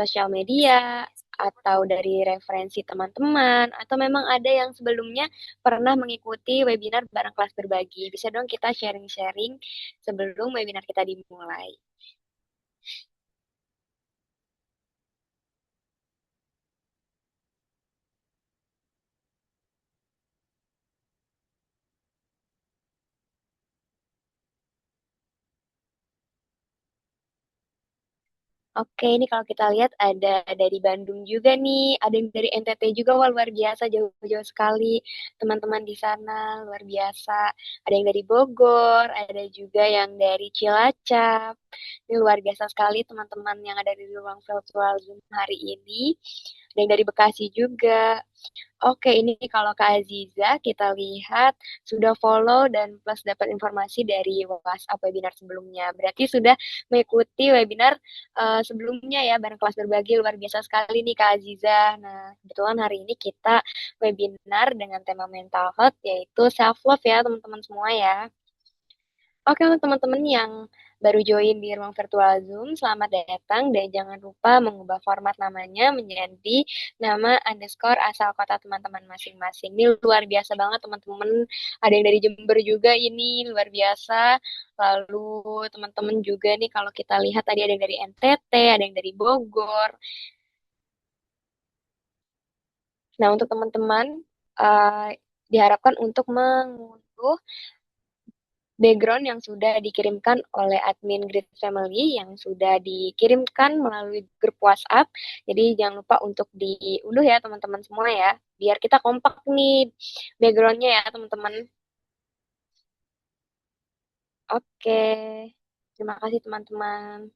sosial media, atau dari referensi teman-teman, atau memang ada yang sebelumnya pernah mengikuti webinar bareng kelas berbagi. Bisa dong kita sharing-sharing sebelum webinar kita dimulai. Oke, ini kalau kita lihat ada dari Bandung juga nih, ada yang dari NTT juga, wah luar biasa, jauh-jauh sekali teman-teman di sana, luar biasa. Ada yang dari Bogor, ada juga yang dari Cilacap. Ini luar biasa sekali teman-teman yang ada di ruang virtual Zoom hari ini. Ada yang dari Bekasi juga. Oke, ini kalau Kak Aziza kita lihat sudah follow dan plus dapat informasi dari WhatsApp webinar sebelumnya. Berarti sudah mengikuti webinar sebelumnya ya bareng kelas berbagi, luar biasa sekali nih Kak Aziza. Nah, kebetulan hari ini kita webinar dengan tema mental health yaitu self love ya teman-teman semua ya. Oke, untuk teman-teman yang baru join di ruang virtual Zoom, selamat datang dan jangan lupa mengubah format namanya menjadi nama underscore asal kota teman-teman masing-masing. Ini luar biasa banget teman-teman. Ada yang dari Jember juga ini luar biasa. Lalu teman-teman juga nih kalau kita lihat tadi ada yang dari NTT, ada yang dari Bogor. Nah, untuk teman-teman uh, diharapkan untuk mengunduh background yang sudah dikirimkan oleh admin Grid Family yang sudah dikirimkan melalui grup WhatsApp. Jadi jangan lupa untuk diunduh ya teman-teman semua ya. Biar kita kompak nih backgroundnya ya teman-teman. Oke, terima kasih teman-teman.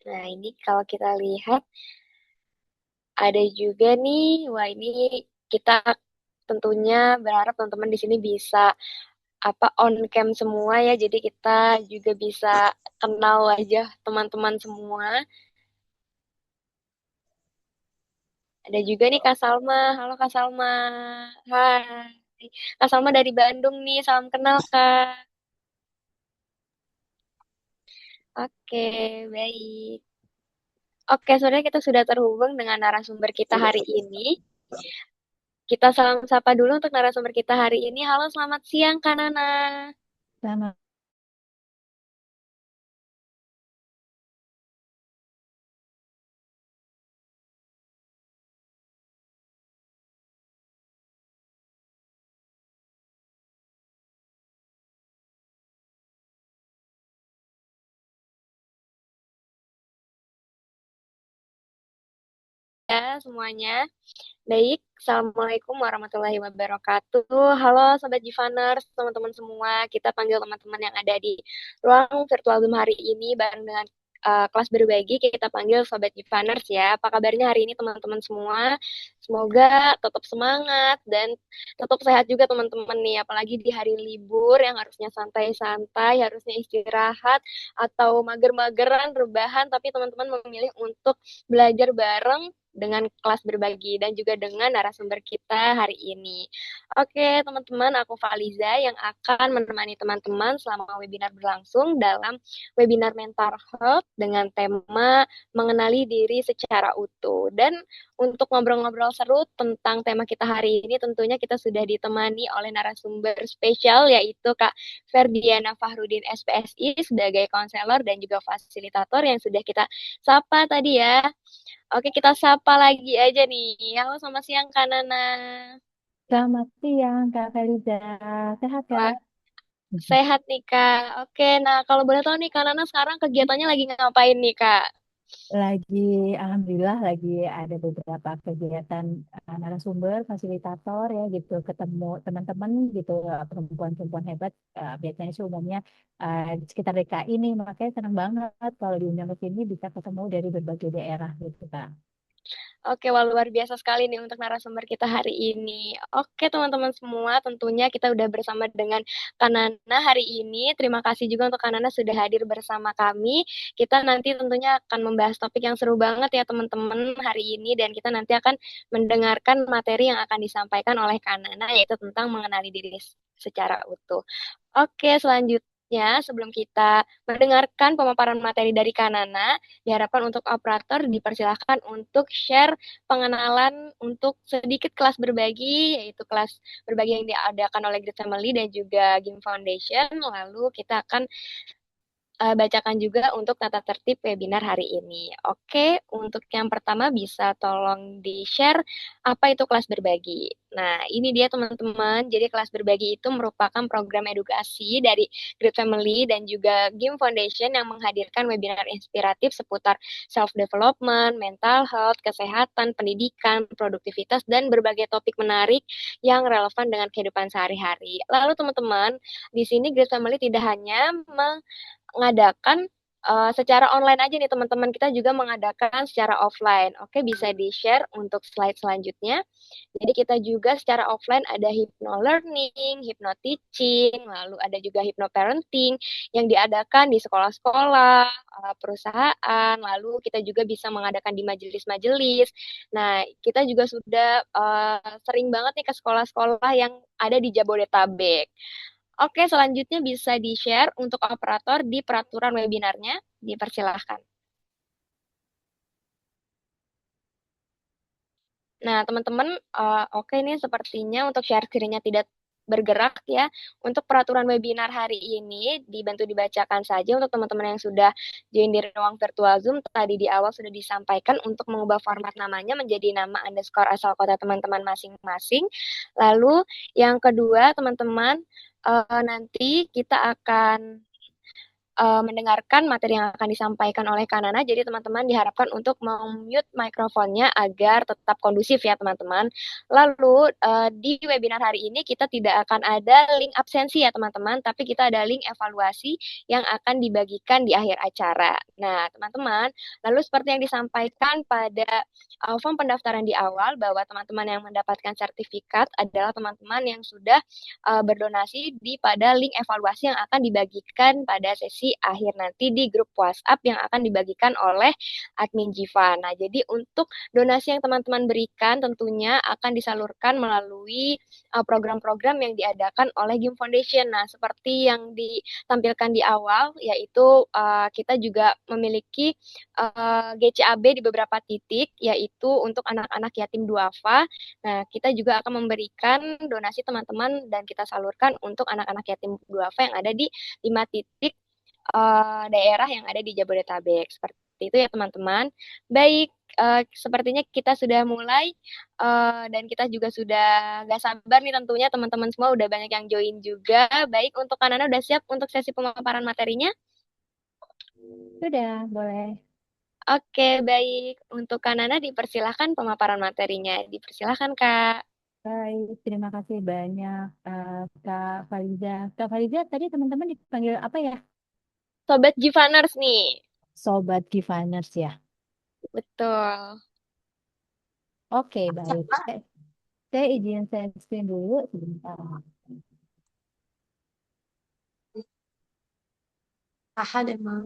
Nah ini kalau kita lihat ada juga nih, wah ini kita tentunya berharap teman-teman di sini bisa apa on cam semua ya jadi kita juga bisa kenal wajah teman-teman semua. Ada juga nih Kak Salma. Halo Kak Salma. Hai. Kak Salma dari Bandung nih. Salam kenal Kak. Oke, baik. Oke, sebenarnya kita sudah terhubung dengan narasumber kita hari ini. Kita salam sapa dulu untuk narasumber kita hari ini. Halo, selamat siang Kak Nana. Sama. Ya, semuanya. Baik, Assalamualaikum warahmatullahi wabarakatuh. Halo Sobat Givaners, teman-teman semua. Kita panggil teman-teman yang ada di ruang virtual Zoom hari ini bareng dengan kelas berbagi. Kita panggil Sobat Givaners ya. Apa kabarnya hari ini teman-teman semua? Semoga tetap semangat dan tetap sehat juga teman-teman nih. Apalagi di hari libur yang harusnya santai-santai, harusnya istirahat atau mager-mageran, rebahan. Tapi teman-teman memilih untuk belajar bareng dengan kelas berbagi dan juga dengan narasumber kita hari ini. Oke, teman-teman, aku Faliza yang akan menemani teman-teman selama webinar berlangsung dalam webinar Mental Health dengan tema mengenali diri secara utuh. Dan untuk ngobrol-ngobrol seru tentang tema kita hari ini, tentunya kita sudah ditemani oleh narasumber spesial yaitu Kak Ferdiana Fahrudin SPSI sebagai konselor dan juga fasilitator yang sudah kita sapa tadi ya. Oke, kita sapa lagi aja nih. Halo, selamat siang Kak Nana. Selamat siang, Kak Feliza. Sehat, Kak? Wah, sehat nih Kak. Oke, nah kalau boleh tahu nih Kak Nana sekarang kegiatannya lagi ngapain nih Kak? Lagi, Alhamdulillah, lagi ada beberapa kegiatan narasumber, fasilitator ya gitu, ketemu teman-teman gitu, perempuan-perempuan hebat. Biasanya sih umumnya di sekitar DKI nih, makanya senang banget kalau diundang ke sini bisa ketemu dari berbagai daerah gitu, Kak. Oke, wah luar biasa sekali nih untuk narasumber kita hari ini. Oke, teman-teman semua, tentunya kita udah bersama dengan Kanana hari ini. Terima kasih juga untuk Kanana sudah hadir bersama kami. Kita nanti tentunya akan membahas topik yang seru banget ya teman-teman hari ini dan kita nanti akan mendengarkan materi yang akan disampaikan oleh Kanana yaitu tentang mengenali diri secara utuh. Oke, selanjutnya sebelum kita mendengarkan pemaparan materi dari Kanana, diharapkan untuk operator dipersilahkan untuk share pengenalan untuk sedikit kelas berbagi, yaitu kelas berbagi yang diadakan oleh Great Family dan juga Game Foundation. Lalu kita akan bacakan juga untuk tata tertib webinar hari ini. Oke, untuk yang pertama bisa tolong di-share apa itu kelas berbagi. Nah, ini dia teman-teman. Jadi kelas berbagi itu merupakan program edukasi dari Great Family dan juga Game Foundation yang menghadirkan webinar inspiratif seputar self-development, mental health, kesehatan, pendidikan, produktivitas, dan berbagai topik menarik yang relevan dengan kehidupan sehari-hari. Lalu teman-teman, di sini Great Family tidak hanya mengadakan secara online aja nih teman-teman, kita juga mengadakan secara offline. Oke, bisa di-share untuk slide selanjutnya. Jadi kita juga secara offline ada hypno learning, hypno teaching, lalu ada juga hypno parenting yang diadakan di sekolah-sekolah, perusahaan, lalu kita juga bisa mengadakan di majelis-majelis. Nah, kita juga sudah sering banget nih ke sekolah-sekolah yang ada di Jabodetabek. Oke, selanjutnya bisa di-share untuk operator di peraturan webinarnya. Dipersilahkan. Nah, teman-teman, oke nih sepertinya untuk share screen-nya tidak bergerak ya. Untuk peraturan webinar hari ini dibantu dibacakan saja untuk teman-teman yang sudah join di ruang virtual Zoom. Tadi di awal sudah disampaikan untuk mengubah format namanya menjadi nama underscore asal kota teman-teman masing-masing. Lalu yang kedua, teman-teman, nanti kita akan mendengarkan materi yang akan disampaikan oleh Kanana. Jadi teman-teman diharapkan untuk mute mikrofonnya agar tetap kondusif ya teman-teman. Lalu di webinar hari ini kita tidak akan ada link absensi ya teman-teman, tapi kita ada link evaluasi yang akan dibagikan di akhir acara. Nah teman-teman, lalu seperti yang disampaikan pada form pendaftaran di awal bahwa teman-teman yang mendapatkan sertifikat adalah teman-teman yang sudah berdonasi di pada link evaluasi yang akan dibagikan pada sesi akhir nanti di grup WhatsApp yang akan dibagikan oleh admin Jiva. Nah, jadi untuk donasi yang teman-teman berikan tentunya akan disalurkan melalui program-program yang diadakan oleh Game Foundation. Nah, seperti yang ditampilkan di awal, yaitu kita juga memiliki GCAB di beberapa titik, yaitu untuk anak-anak yatim duafa. Nah, kita juga akan memberikan donasi teman-teman dan kita salurkan untuk anak-anak yatim duafa yang ada di 5 titik daerah yang ada di Jabodetabek. Seperti itu ya teman-teman. Baik, sepertinya kita sudah mulai dan kita juga sudah gak sabar nih tentunya teman-teman semua udah banyak yang join juga. Baik, untuk Kanana udah siap untuk sesi pemaparan materinya? Sudah, boleh. Oke, baik. Untuk Kanana dipersilahkan pemaparan materinya. Dipersilahkan, Kak. Baik, terima kasih banyak Kak Fariza. Kak Fariza, tadi teman-teman dipanggil apa ya? Sobat Givaners nih. Sobat Givaners ya. Betul. Oke, baik. Saya izin share screen dulu sebentar. أحد ما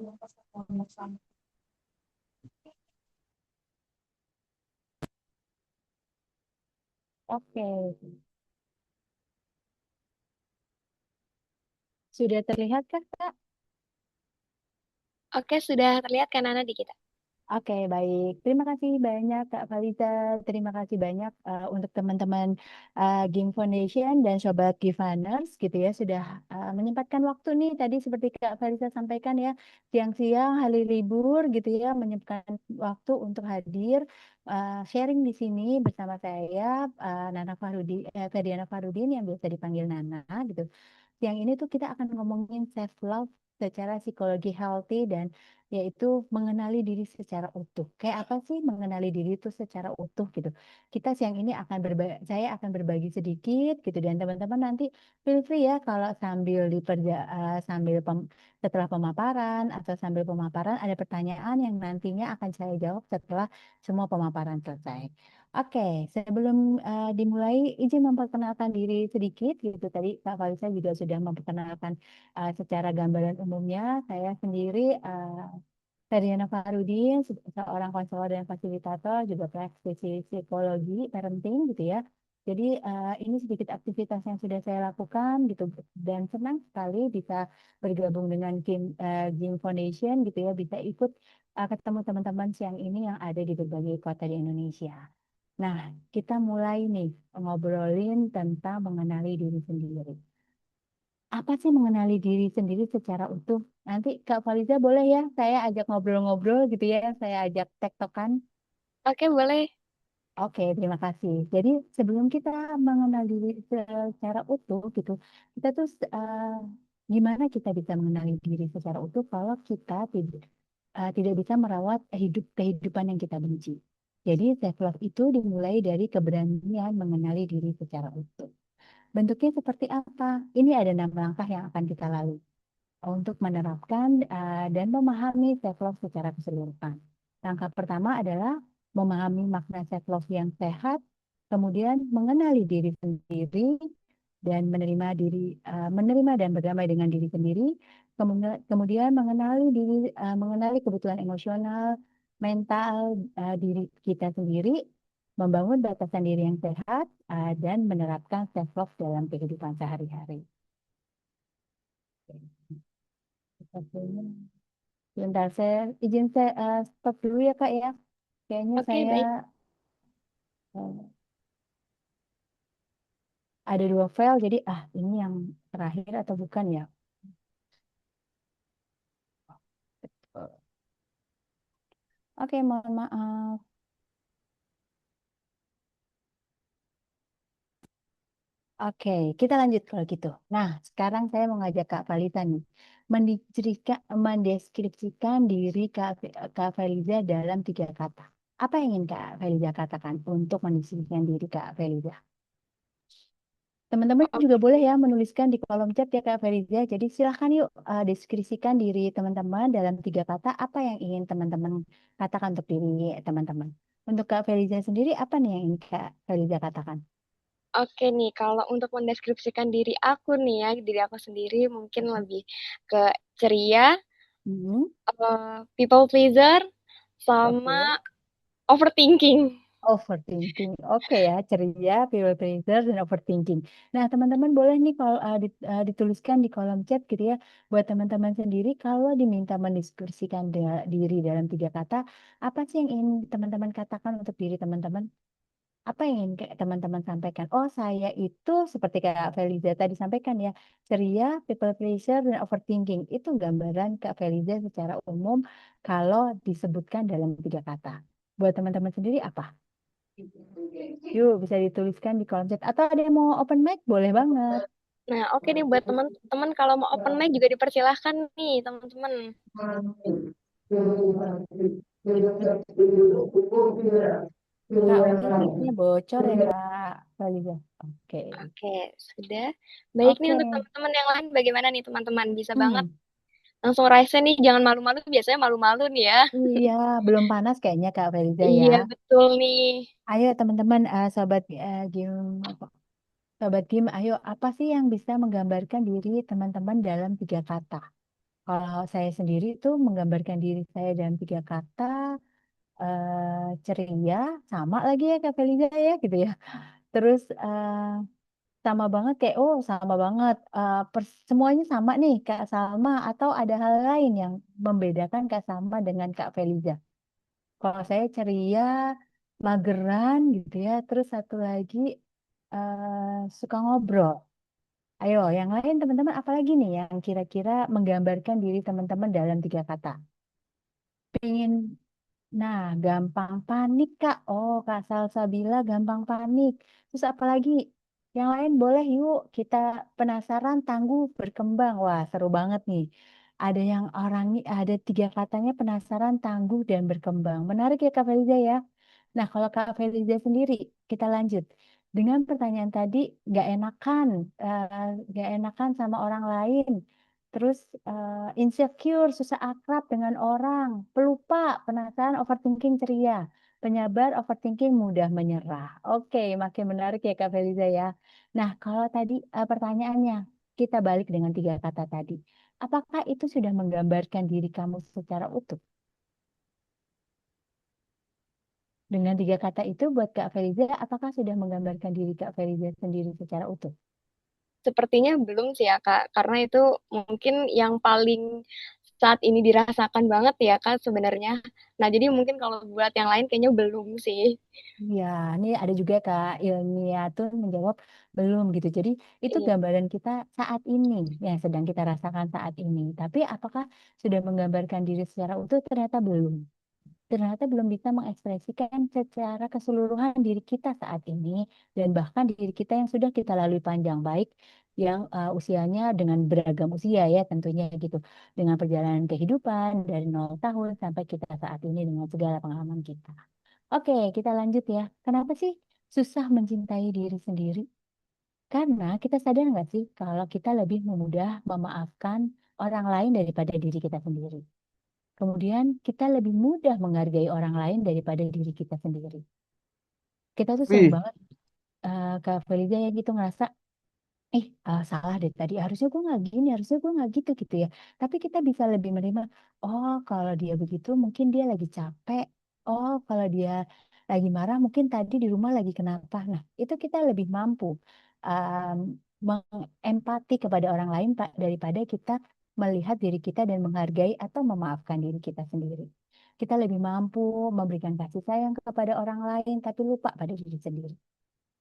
Oke, sudah terlihat Kak? Oke, sudah terlihat Kanana di kita. Oke, baik. Terima kasih banyak Kak Faliza. Terima kasih banyak untuk teman-teman Game Foundation dan Sobat Givaners gitu ya sudah menyempatkan waktu nih tadi seperti Kak Faliza sampaikan ya siang-siang hari libur gitu ya menyempatkan waktu untuk hadir sharing di sini bersama saya Nana Ferdiana Farudin yang biasa dipanggil Nana gitu. Yang ini tuh kita akan ngomongin self love secara psikologi healthy dan yaitu mengenali diri secara utuh. Kayak apa sih mengenali diri itu secara utuh gitu. Kita siang ini saya akan berbagi sedikit gitu dan teman-teman nanti feel free ya kalau setelah pemaparan atau sambil pemaparan ada pertanyaan yang nantinya akan saya jawab setelah semua pemaparan selesai. Oke, sebelum dimulai, izin memperkenalkan diri sedikit gitu. Tadi Kak Kalisa juga sudah memperkenalkan secara gambaran umumnya. Saya sendiri Feriana Farudin, seorang konselor dan fasilitator, juga praktisi psikologi parenting gitu ya. Jadi ini sedikit aktivitas yang sudah saya lakukan gitu dan senang sekali bisa bergabung dengan Gym Foundation gitu ya, bisa ikut ketemu teman-teman siang ini yang ada di berbagai kota di Indonesia. Nah, kita mulai nih ngobrolin tentang mengenali diri sendiri. Apa sih mengenali diri sendiri secara utuh? Nanti Kak Faliza boleh ya, saya ajak ngobrol-ngobrol gitu ya, saya ajak tektokan. Oke, boleh. Oke, terima kasih. Jadi sebelum kita mengenal diri secara utuh gitu, kita tuh gimana kita bisa mengenali diri secara utuh kalau kita tidak bisa merawat kehidupan yang kita benci. Jadi self love itu dimulai dari keberanian mengenali diri secara utuh. Bentuknya seperti apa? Ini ada 6 langkah yang akan kita lalui untuk menerapkan dan memahami self love secara keseluruhan. Langkah pertama adalah memahami makna self love yang sehat, kemudian mengenali diri sendiri dan menerima dan berdamai dengan diri sendiri, kemudian mengenali kebutuhan emosional, mental diri kita sendiri, membangun batasan diri yang sehat, dan menerapkan self love dalam kehidupan sehari-hari. Oke. Sebentar, saya stop dulu ya Kak ya. Kayaknya Oke, saya baik. eh, ada 2 file, jadi ini yang terakhir atau bukan ya? Oke, mohon maaf. Oke, kita lanjut kalau gitu. Nah, sekarang saya mau ngajak Kak Valita nih. Mendeskripsikan diri Kak Feliza dalam 3 kata. Apa yang ingin Kak Feliza katakan untuk mendeskripsikan diri Kak Feliza? Teman-teman juga boleh Oke. ya menuliskan di kolom chat ya Kak Feriza. Jadi silahkan yuk deskripsikan diri teman-teman dalam 3 kata apa yang ingin teman-teman katakan untuk diri teman-teman. Untuk Kak Feriza sendiri apa nih yang ingin Kak Feriza katakan? Oke nih, kalau untuk mendeskripsikan diri aku nih ya, diri aku sendiri mungkin lebih ke ceria, Hmm, people pleaser, oke. sama overthinking. Overthinking. Oke ya, ceria, people pleaser, dan overthinking. Nah, teman-teman boleh nih kalau dituliskan di kolom chat gitu ya, buat teman-teman sendiri kalau diminta mendiskusikan diri dalam 3 kata, apa sih yang ingin teman-teman katakan untuk diri teman-teman? Apa yang ingin teman-teman sampaikan? Oh, saya itu seperti Kak Feliza tadi sampaikan ya, ceria, people pleaser, dan overthinking. Itu gambaran Kak Feliza secara umum kalau disebutkan dalam 3 kata. Buat teman-teman sendiri apa? Yuk, bisa dituliskan di kolom chat. Atau ada yang mau open mic? Boleh banget. Nah, oke nih buat teman-teman kalau mau open mic juga dipersilahkan nih, teman-teman. Kak, mungkin mic-nya bocor ya, Kak. Feliza. Oke. Oke, sudah. Baik nih Oke. untuk teman-teman yang lain bagaimana nih teman-teman? Bisa banget Hmm. langsung raise nih, jangan malu-malu. Biasanya malu-malu nih ya. Iya, belum panas kayaknya Kak Feliza ya. Iya, betul nih. Ayo teman-teman, sobat game, sobat game, ayo apa sih yang bisa menggambarkan diri teman-teman dalam 3 kata? Kalau saya sendiri tuh menggambarkan diri saya dalam 3 kata, ceria, sama lagi ya Kak Feliza ya gitu ya. Terus sama banget kayak sama banget. Semuanya sama nih Kak Salma atau ada hal lain yang membedakan Kak Salma dengan Kak Feliza. Kalau saya ceria, mageran gitu ya. Terus satu lagi suka ngobrol. Ayo, yang lain teman-teman apalagi nih yang kira-kira menggambarkan diri teman-teman dalam 3 kata? Pengen, nah gampang panik Kak. Oh, Kak Salsabila gampang panik. Terus apalagi? Yang lain boleh yuk kita penasaran, tangguh, berkembang. Wah, seru banget nih. Ada 3 katanya penasaran, tangguh, dan berkembang. Menarik ya Kak Feliza ya. Nah, kalau Kak Feliza sendiri, kita lanjut. Dengan pertanyaan tadi, nggak enakan, nggak enakan sama orang lain. Terus insecure, susah akrab dengan orang. Pelupa, penasaran, overthinking, ceria. Penyabar, overthinking, mudah menyerah. Oke, makin menarik ya Kak Feliza ya. Nah, kalau tadi pertanyaannya, kita balik dengan 3 kata tadi. Apakah itu sudah menggambarkan diri kamu secara utuh? Dengan tiga kata itu buat Kak Feliza, apakah sudah menggambarkan diri Kak Feliza sendiri secara utuh? Sepertinya belum sih ya Kak, karena itu mungkin yang paling saat ini dirasakan banget ya Kak sebenarnya. Nah, jadi mungkin kalau buat yang lain kayaknya belum sih. Ya, ini ada juga Kak Ilmia tuh menjawab belum gitu. Jadi itu Iya. gambaran kita saat ini yang sedang kita rasakan saat ini. Tapi apakah sudah menggambarkan diri secara utuh? Ternyata belum. Ternyata belum bisa mengekspresikan secara keseluruhan diri kita saat ini dan bahkan diri kita yang sudah kita lalui panjang baik yang usianya dengan beragam usia ya tentunya gitu dengan perjalanan kehidupan dari 0 tahun sampai kita saat ini dengan segala pengalaman kita. Oke, kita lanjut ya. Kenapa sih susah mencintai diri sendiri? Karena kita sadar nggak sih kalau kita lebih memudah memaafkan orang lain daripada diri kita sendiri. Kemudian kita lebih mudah menghargai orang lain daripada diri kita sendiri. Kita tuh sering Wih, banget Kak Feliza ya gitu ngerasa, salah deh tadi. Harusnya gue nggak gini, harusnya gue nggak gitu gitu ya. Tapi kita bisa lebih menerima, oh kalau dia begitu mungkin dia lagi capek. Oh kalau dia lagi marah mungkin tadi di rumah lagi kenapa. Nah itu kita lebih mampu um, mengempati kepada orang lain daripada kita melihat diri kita dan menghargai atau memaafkan diri kita sendiri. Kita lebih mampu memberikan kasih sayang kepada orang lain tapi lupa pada diri sendiri.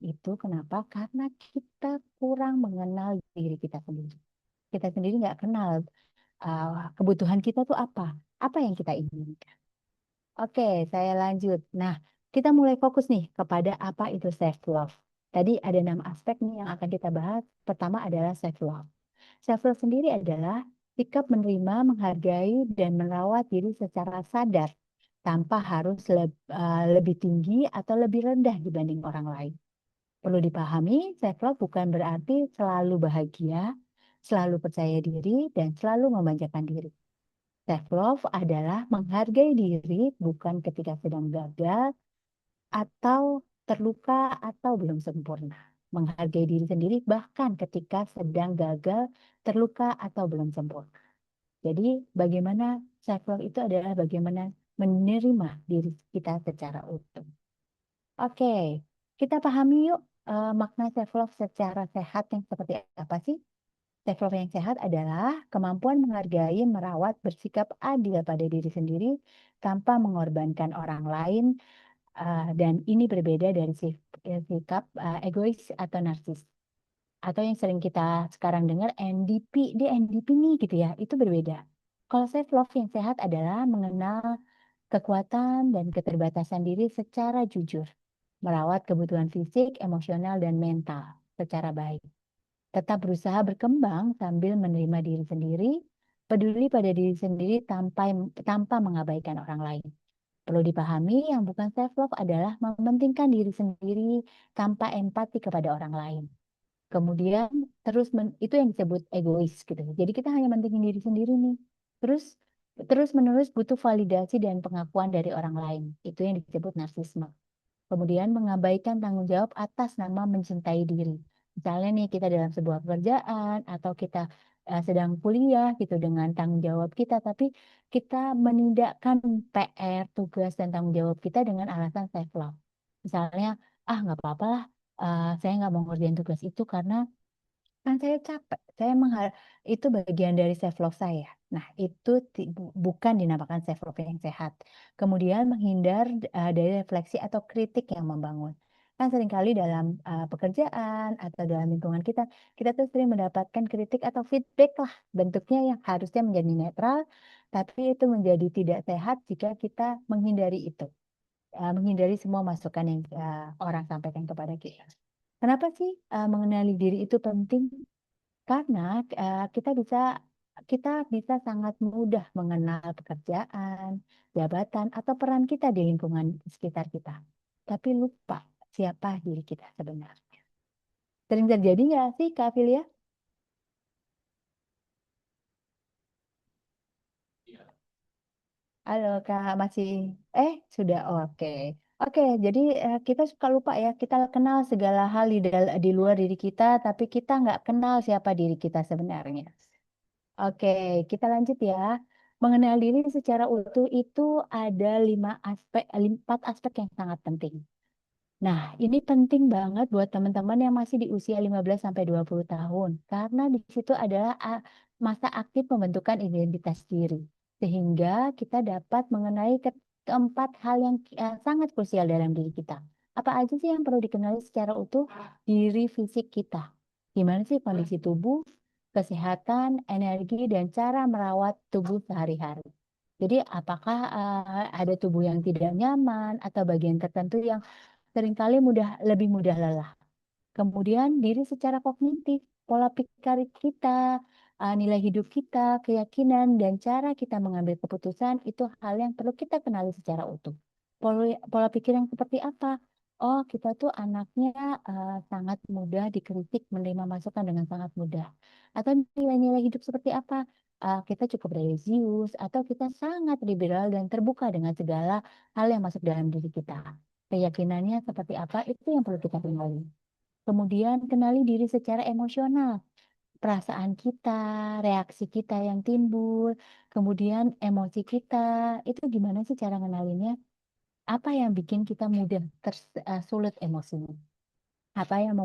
Itu kenapa? Karena kita kurang mengenal diri kita sendiri. Kita sendiri nggak kenal kebutuhan kita tuh apa, apa yang kita inginkan. Oke, saya lanjut. Nah, kita mulai fokus nih kepada apa itu self love. Tadi ada 6 aspek nih yang akan kita bahas. Pertama adalah self love. Self love sendiri adalah sikap menerima, menghargai, dan merawat diri secara sadar tanpa harus lebih tinggi atau lebih rendah dibanding orang lain. Perlu dipahami, self love bukan berarti selalu bahagia, selalu percaya diri, dan selalu memanjakan diri. Self love adalah menghargai diri bukan ketika sedang gagal atau terluka atau belum sempurna. Menghargai diri sendiri bahkan ketika sedang gagal, terluka atau belum sempurna. Jadi bagaimana self love itu adalah bagaimana menerima diri kita secara utuh. Oke, kita pahami yuk makna self love secara sehat yang seperti apa sih? Self love yang sehat adalah kemampuan menghargai, merawat, bersikap adil pada diri sendiri tanpa mengorbankan orang lain dan ini berbeda dari sikap egois atau narsis atau yang sering kita sekarang dengar NDP, dia NDP nih gitu ya, itu berbeda. Kalau self love yang sehat adalah mengenal kekuatan dan keterbatasan diri secara jujur, merawat kebutuhan fisik, emosional, dan mental secara baik. Tetap berusaha berkembang sambil menerima diri sendiri, peduli pada diri sendiri tanpa mengabaikan orang lain. Perlu dipahami, yang bukan self love adalah mementingkan diri sendiri tanpa empati kepada orang lain. Kemudian itu yang disebut egois gitu. Jadi kita hanya mentingin diri sendiri nih. Terus terus menerus butuh validasi dan pengakuan dari orang lain. Itu yang disebut narsisme. Kemudian mengabaikan tanggung jawab atas nama mencintai diri. Misalnya nih kita dalam sebuah pekerjaan atau kita sedang kuliah gitu dengan tanggung jawab kita, tapi kita menindakkan PR, tugas dan tanggung jawab kita dengan alasan self love. Misalnya, nggak apa-apa lah, saya nggak mau ngerjain tugas itu karena kan saya capek. Itu bagian dari self love saya. Nah, itu bukan dinamakan self love yang sehat. Kemudian menghindar dari refleksi atau kritik yang membangun. Kan seringkali dalam pekerjaan atau dalam lingkungan kita, kita tuh sering mendapatkan kritik atau feedback lah. Bentuknya yang harusnya menjadi netral, tapi itu menjadi tidak sehat jika kita menghindari itu. Menghindari semua masukan yang orang sampaikan kepada kita. Kenapa sih mengenali diri itu penting? Karena kita bisa sangat mudah mengenal pekerjaan, jabatan, atau peran kita di lingkungan sekitar kita. Tapi lupa siapa diri kita sebenarnya. Sering terjadi nggak sih, Kak Filia? Halo, Kak, masih... sudah oke. Oke, jadi kita suka lupa ya, kita kenal segala hal di luar diri kita, tapi kita nggak kenal siapa diri kita sebenarnya. Oke, kita lanjut ya. Mengenal diri secara utuh itu ada 4 aspek yang sangat penting. Nah, ini penting banget buat teman-teman yang masih di usia 15 sampai 20 tahun karena di situ adalah masa aktif pembentukan identitas diri. Sehingga kita dapat mengenai keempat hal yang sangat krusial dalam diri kita. Apa aja sih yang perlu dikenali secara utuh? Diri fisik kita. Gimana sih kondisi tubuh, kesehatan, energi, dan cara merawat tubuh sehari-hari. Jadi apakah ada tubuh yang tidak nyaman atau bagian tertentu yang seringkali lebih mudah lelah. Kemudian diri secara kognitif, pola pikir kita, nilai hidup kita, keyakinan, dan cara kita mengambil keputusan itu hal yang perlu kita kenali secara utuh. Pola pikir yang seperti apa? Oh, kita tuh anaknya sangat mudah dikritik, menerima masukan dengan sangat mudah. Atau nilai-nilai hidup seperti apa? Kita cukup religius, atau kita sangat liberal dan terbuka dengan segala hal yang masuk dalam diri kita. Keyakinannya seperti apa, itu yang perlu kita kenali. Kemudian kenali diri secara emosional, perasaan kita, reaksi kita yang timbul, kemudian emosi kita, itu gimana sih cara kenalinya? Apa yang bikin kita mudah sulit emosinya? Apa yang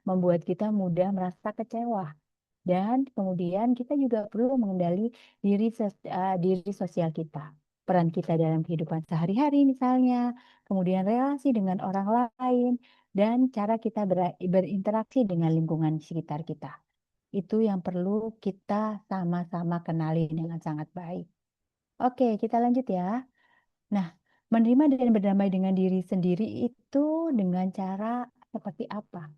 membuat kita mudah merasa kecewa? Dan kemudian kita juga perlu mengendali diri sosial kita. Peran kita dalam kehidupan sehari-hari misalnya, kemudian relasi dengan orang lain, dan cara kita berinteraksi dengan lingkungan sekitar kita. Itu yang perlu kita sama-sama kenali dengan sangat baik. Oke, kita lanjut ya. Nah, menerima dan berdamai dengan diri sendiri itu dengan cara seperti apa?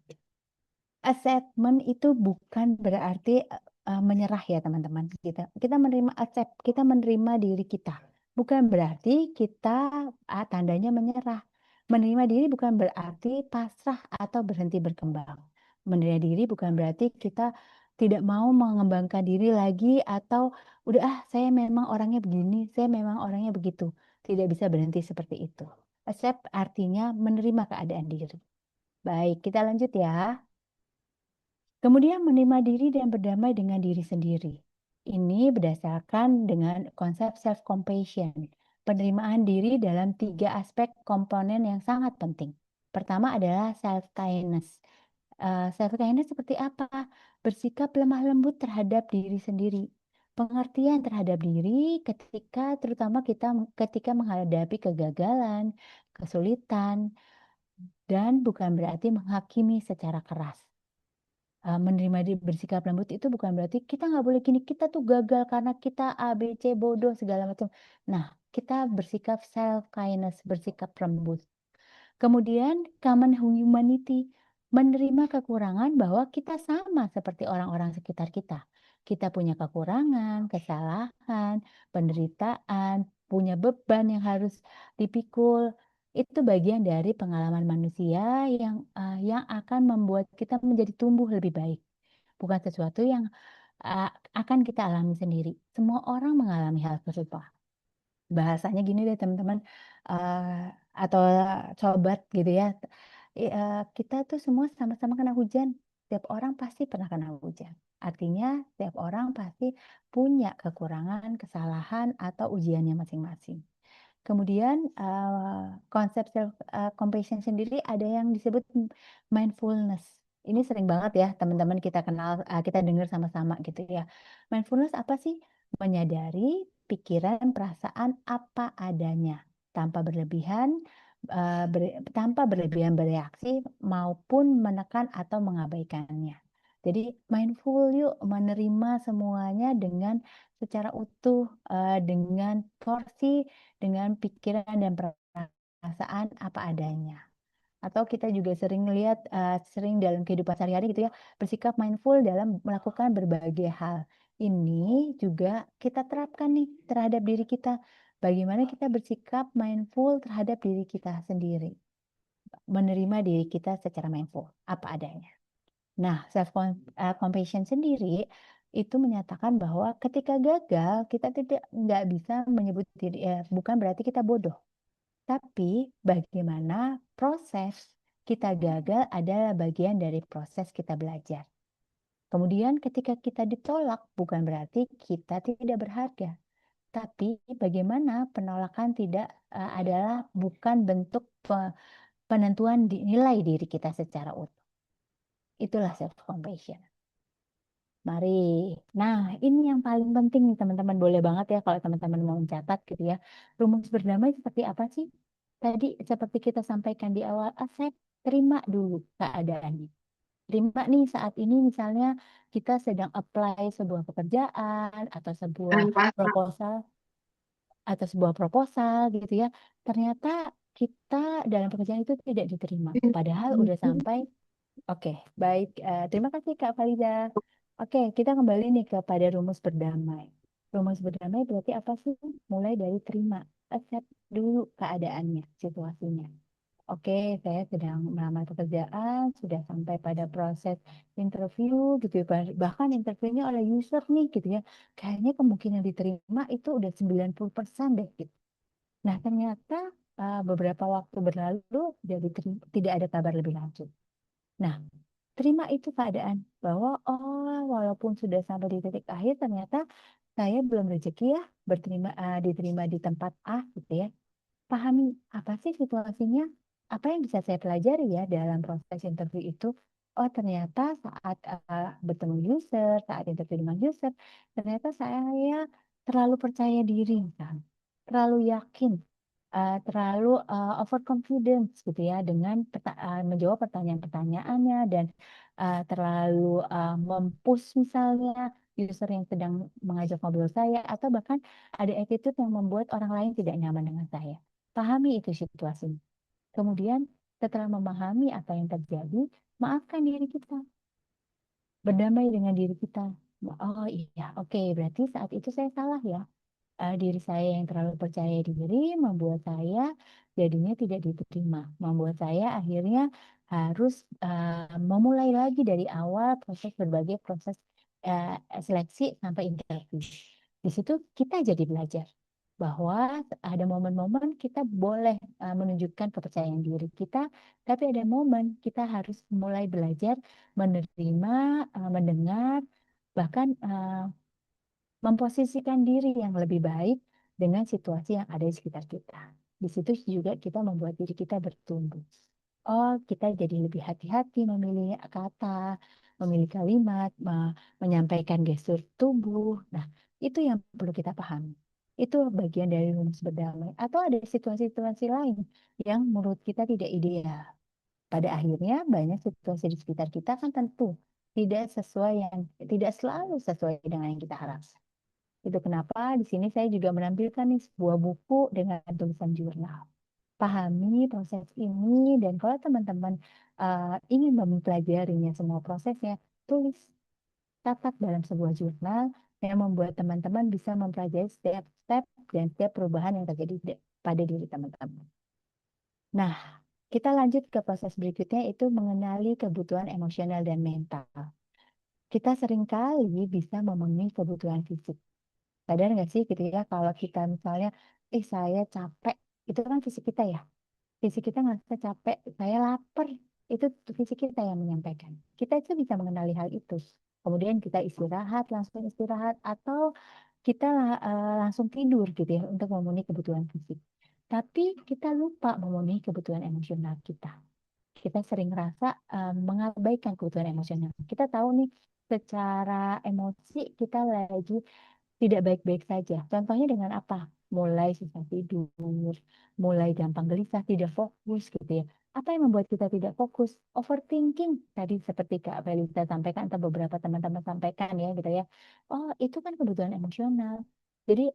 Acceptance itu bukan berarti menyerah ya teman-teman. Kita kita menerima diri kita. Bukan berarti kita tandanya menyerah. Menerima diri bukan berarti pasrah atau berhenti berkembang. Menerima diri bukan berarti kita tidak mau mengembangkan diri lagi atau udah saya memang orangnya begini, saya memang orangnya begitu. Tidak bisa berhenti seperti itu. Accept artinya menerima keadaan diri. Baik, kita lanjut ya. Kemudian menerima diri dan berdamai dengan diri sendiri. Ini berdasarkan dengan konsep self-compassion. Penerimaan diri dalam 3 aspek komponen yang sangat penting. Pertama adalah self-kindness. Self-kindness seperti apa? Bersikap lemah lembut terhadap diri sendiri. Pengertian terhadap diri terutama kita ketika menghadapi kegagalan, kesulitan, dan bukan berarti menghakimi secara keras. Menerima bersikap lembut itu bukan berarti kita nggak boleh gini, kita tuh gagal karena kita A, B, C, bodoh segala macam. Nah, kita bersikap self kindness, bersikap lembut. Kemudian common humanity, menerima kekurangan bahwa kita sama seperti orang-orang sekitar kita. Kita punya kekurangan, kesalahan, penderitaan, punya beban yang harus dipikul. Itu bagian dari pengalaman manusia yang akan membuat kita menjadi tumbuh lebih baik. Bukan sesuatu yang uh, akan kita alami sendiri. Semua orang mengalami hal serupa. Bahasanya gini deh teman-teman, atau sobat gitu ya. Kita tuh semua sama-sama kena hujan. Setiap orang pasti pernah kena hujan. Artinya setiap orang pasti punya kekurangan, kesalahan, atau ujiannya masing-masing. Kemudian konsep self compassion sendiri ada yang disebut mindfulness. Ini sering banget ya teman-teman kita kenal, kita dengar sama-sama gitu ya. Mindfulness apa sih? Menyadari pikiran, perasaan apa adanya tanpa berlebihan, tanpa berlebihan bereaksi maupun menekan atau mengabaikannya. Jadi mindful yuk, menerima semuanya dengan secara utuh, dengan porsi, dengan pikiran dan perasaan apa adanya. Atau kita juga sering lihat, sering dalam kehidupan sehari-hari gitu ya, bersikap mindful dalam melakukan berbagai hal. Ini juga kita terapkan nih terhadap diri kita. Bagaimana kita bersikap mindful terhadap diri kita sendiri. Menerima diri kita secara mindful, apa adanya. Nah, self compassion sendiri itu menyatakan bahwa ketika gagal kita nggak bisa menyebut diri, bukan berarti kita bodoh, tapi bagaimana proses kita gagal adalah bagian dari proses kita belajar. Kemudian ketika kita ditolak bukan berarti kita tidak berharga, Tapi bagaimana penolakan tidak adalah bukan bentuk penentuan nilai diri kita secara utuh. Itulah self compassion. Mari. Nah, ini yang paling penting nih teman-teman. Boleh banget ya kalau teman-teman mau mencatat gitu ya. Rumus berdamai seperti apa sih? Tadi seperti kita sampaikan di awal, saya terima dulu keadaannya. Terima nih saat ini misalnya kita sedang apply sebuah pekerjaan proposal atau sebuah proposal gitu ya. Ternyata kita dalam pekerjaan itu tidak diterima. Padahal udah sampai. Oke, baik. Terima kasih Kak Faliza. Oke, kita kembali nih kepada rumus berdamai. Rumus berdamai berarti apa sih? Mulai dari terima, accept dulu keadaannya, situasinya. Oke, saya sedang melamar pekerjaan, sudah sampai pada proses interview gitu ya. Bahkan interviewnya oleh user nih gitu ya. Kayaknya kemungkinan diterima itu udah 90% deh gitu. Nah, ternyata beberapa waktu berlalu jadi tidak ada kabar lebih lanjut. Nah, terima itu keadaan bahwa walaupun sudah sampai di titik akhir ternyata saya belum rezeki ya diterima di tempat A gitu ya. Pahami apa sih situasinya, apa yang bisa saya pelajari ya dalam proses interview itu. Oh ternyata saat bertemu user, saat interview dengan user, ternyata saya terlalu percaya diri, kan? Terlalu yakin, terlalu overconfidence gitu ya dengan menjawab pertanyaan-pertanyaannya dan terlalu mempush misalnya user yang sedang mengajak ngobrol saya atau bahkan ada attitude yang membuat orang lain tidak nyaman dengan saya. Pahami itu situasinya. Kemudian setelah memahami apa yang terjadi, maafkan diri kita, berdamai dengan diri kita. Oh iya, oke, berarti saat itu saya salah ya. Diri saya yang terlalu percaya diri membuat saya jadinya tidak diterima, membuat saya akhirnya harus memulai lagi dari awal berbagai proses seleksi sampai interview. Di situ kita jadi belajar bahwa ada momen-momen kita boleh menunjukkan kepercayaan diri kita, tapi ada momen kita harus mulai belajar menerima, mendengar, bahkan memposisikan diri yang lebih baik dengan situasi yang ada di sekitar kita. Di situ juga kita membuat diri kita bertumbuh. Oh, kita jadi lebih hati-hati memilih kata, memilih kalimat, menyampaikan gestur tubuh. Nah, itu yang perlu kita pahami. Itu bagian dari rumus berdamai. Atau ada situasi-situasi lain yang menurut kita tidak ideal. Pada akhirnya banyak situasi di sekitar kita kan tentu tidak selalu sesuai dengan yang kita harapkan. Itu kenapa di sini saya juga menampilkan nih sebuah buku dengan tulisan jurnal. Pahami proses ini dan kalau teman-teman ingin mempelajarinya semua prosesnya, tulis, catat dalam sebuah jurnal yang membuat teman-teman bisa mempelajari setiap step dan setiap perubahan yang terjadi pada diri teman-teman. Nah, kita lanjut ke proses berikutnya itu mengenali kebutuhan emosional dan mental. Kita seringkali bisa memenuhi kebutuhan fisik. Sadar nggak sih gitu ya kalau kita misalnya, saya capek, itu kan fisik kita ya. Fisik kita ngerasa capek, saya lapar, itu fisik kita yang menyampaikan. Kita itu bisa mengenali hal itu. Kemudian kita istirahat, langsung istirahat, atau kita langsung tidur gitu ya untuk memenuhi kebutuhan fisik. Tapi kita lupa memenuhi kebutuhan emosional kita. Kita sering rasa mengabaikan kebutuhan emosional. Kita tahu nih secara emosi kita lagi tidak baik-baik saja. Contohnya dengan apa? Mulai susah tidur, mulai gampang gelisah, tidak fokus gitu ya. Apa yang membuat kita tidak fokus? Overthinking tadi seperti Kak Felita sampaikan atau beberapa teman-teman sampaikan ya gitu ya. Oh, itu kan kebutuhan emosional. Jadi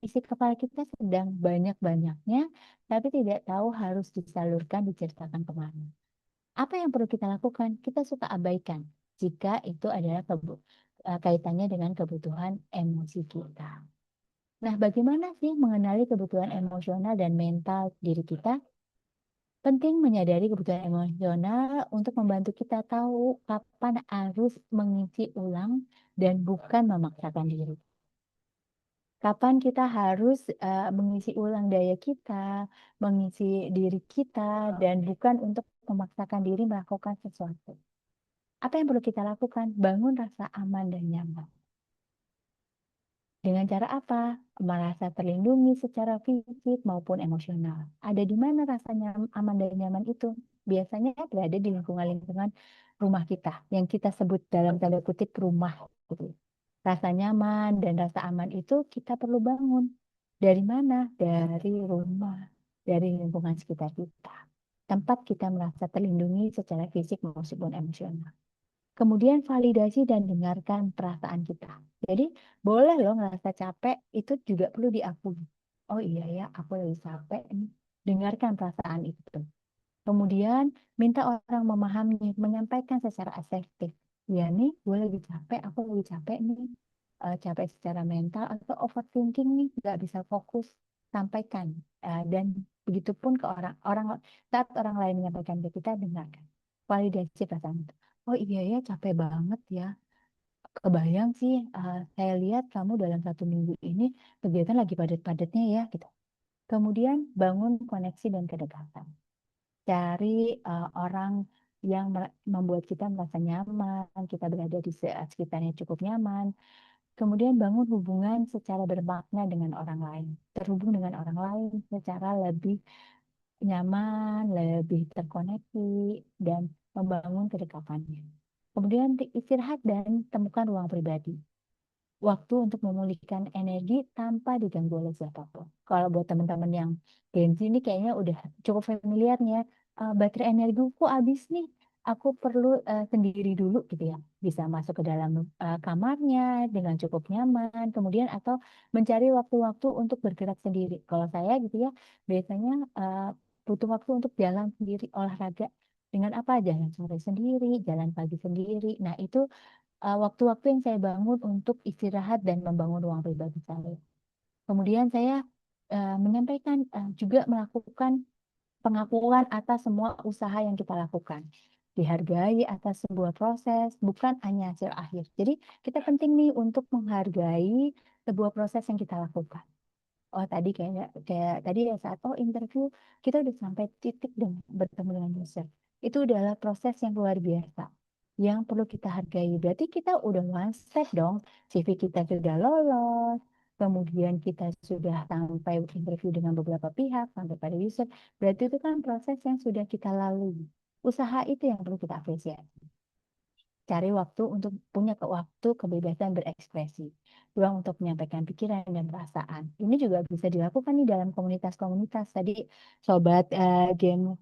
isi kepala kita sedang banyak-banyaknya, tapi tidak tahu harus disalurkan, diceritakan kemana. Apa yang perlu kita lakukan? Kita suka abaikan jika itu adalah kaitannya dengan kebutuhan emosi kita. Nah, bagaimana sih mengenali kebutuhan emosional dan mental diri kita? Penting menyadari kebutuhan emosional untuk membantu kita tahu kapan harus mengisi ulang dan bukan memaksakan diri. Kapan kita harus mengisi ulang daya kita, mengisi diri kita, dan bukan untuk memaksakan diri melakukan sesuatu. Apa yang perlu kita lakukan? Bangun rasa aman dan nyaman. Dengan cara apa? Merasa terlindungi secara fisik maupun emosional. Ada di mana rasanya aman dan nyaman itu? Biasanya berada di lingkungan-lingkungan rumah kita, yang kita sebut dalam tanda kutip rumah. Gitu. Rasa nyaman dan rasa aman itu kita perlu bangun. Dari mana? Dari rumah, dari lingkungan sekitar kita. Tempat kita merasa terlindungi secara fisik maupun emosional. Kemudian validasi dan dengarkan perasaan kita. Jadi boleh loh ngerasa capek, itu juga perlu diakui. Oh iya ya, aku lagi capek nih. Dengarkan perasaan itu. Kemudian minta orang memahami, menyampaikan secara asertif. Ya nih, gue lagi capek, aku lagi capek nih. Capek secara mental atau overthinking nih, nggak bisa fokus. Sampaikan. Dan begitupun ke orang saat orang lain menyampaikan ke kita, dengarkan. Validasi perasaan itu. Oh iya ya, capek banget ya. Kebayang sih, saya lihat kamu dalam 1 minggu ini kegiatan lagi padat-padatnya ya, gitu. Kemudian bangun koneksi dan kedekatan. Cari orang yang membuat kita merasa nyaman, kita berada di sekitarnya cukup nyaman. Kemudian bangun hubungan secara bermakna dengan orang lain. Terhubung dengan orang lain secara lebih nyaman, lebih terkoneksi, dan membangun kedekatannya. Kemudian istirahat dan temukan ruang pribadi. Waktu untuk memulihkan energi tanpa diganggu oleh siapapun. Kalau buat teman-teman yang Gen Z ini kayaknya udah cukup familiar nih ya. Baterai energiku habis nih. Aku perlu sendiri dulu gitu ya. Bisa masuk ke dalam kamarnya dengan cukup nyaman. Kemudian atau mencari waktu-waktu untuk bergerak sendiri. Kalau saya gitu ya, biasanya butuh waktu untuk jalan sendiri, olahraga. Dengan apa? Jalan sore sendiri, jalan pagi sendiri. Nah, itu waktu-waktu yang saya bangun untuk istirahat dan membangun ruang pribadi saya. Kemudian saya menyampaikan juga melakukan pengakuan atas semua usaha yang kita lakukan. Dihargai atas sebuah proses, bukan hanya hasil akhir. Jadi kita penting nih untuk menghargai sebuah proses yang kita lakukan. Oh tadi kayak kayak tadi ya saat interview kita udah sampai titik dan bertemu dengan user. Itu adalah proses yang luar biasa yang perlu kita hargai. Berarti kita udah one step dong. CV kita sudah lolos, kemudian kita sudah sampai interview dengan beberapa pihak sampai pada user. Berarti itu kan proses yang sudah kita lalui. Usaha itu yang perlu kita apresiasi. Cari waktu untuk punya waktu kebebasan berekspresi, ruang untuk menyampaikan pikiran dan perasaan. Ini juga bisa dilakukan nih dalam komunitas-komunitas. Tadi sobat game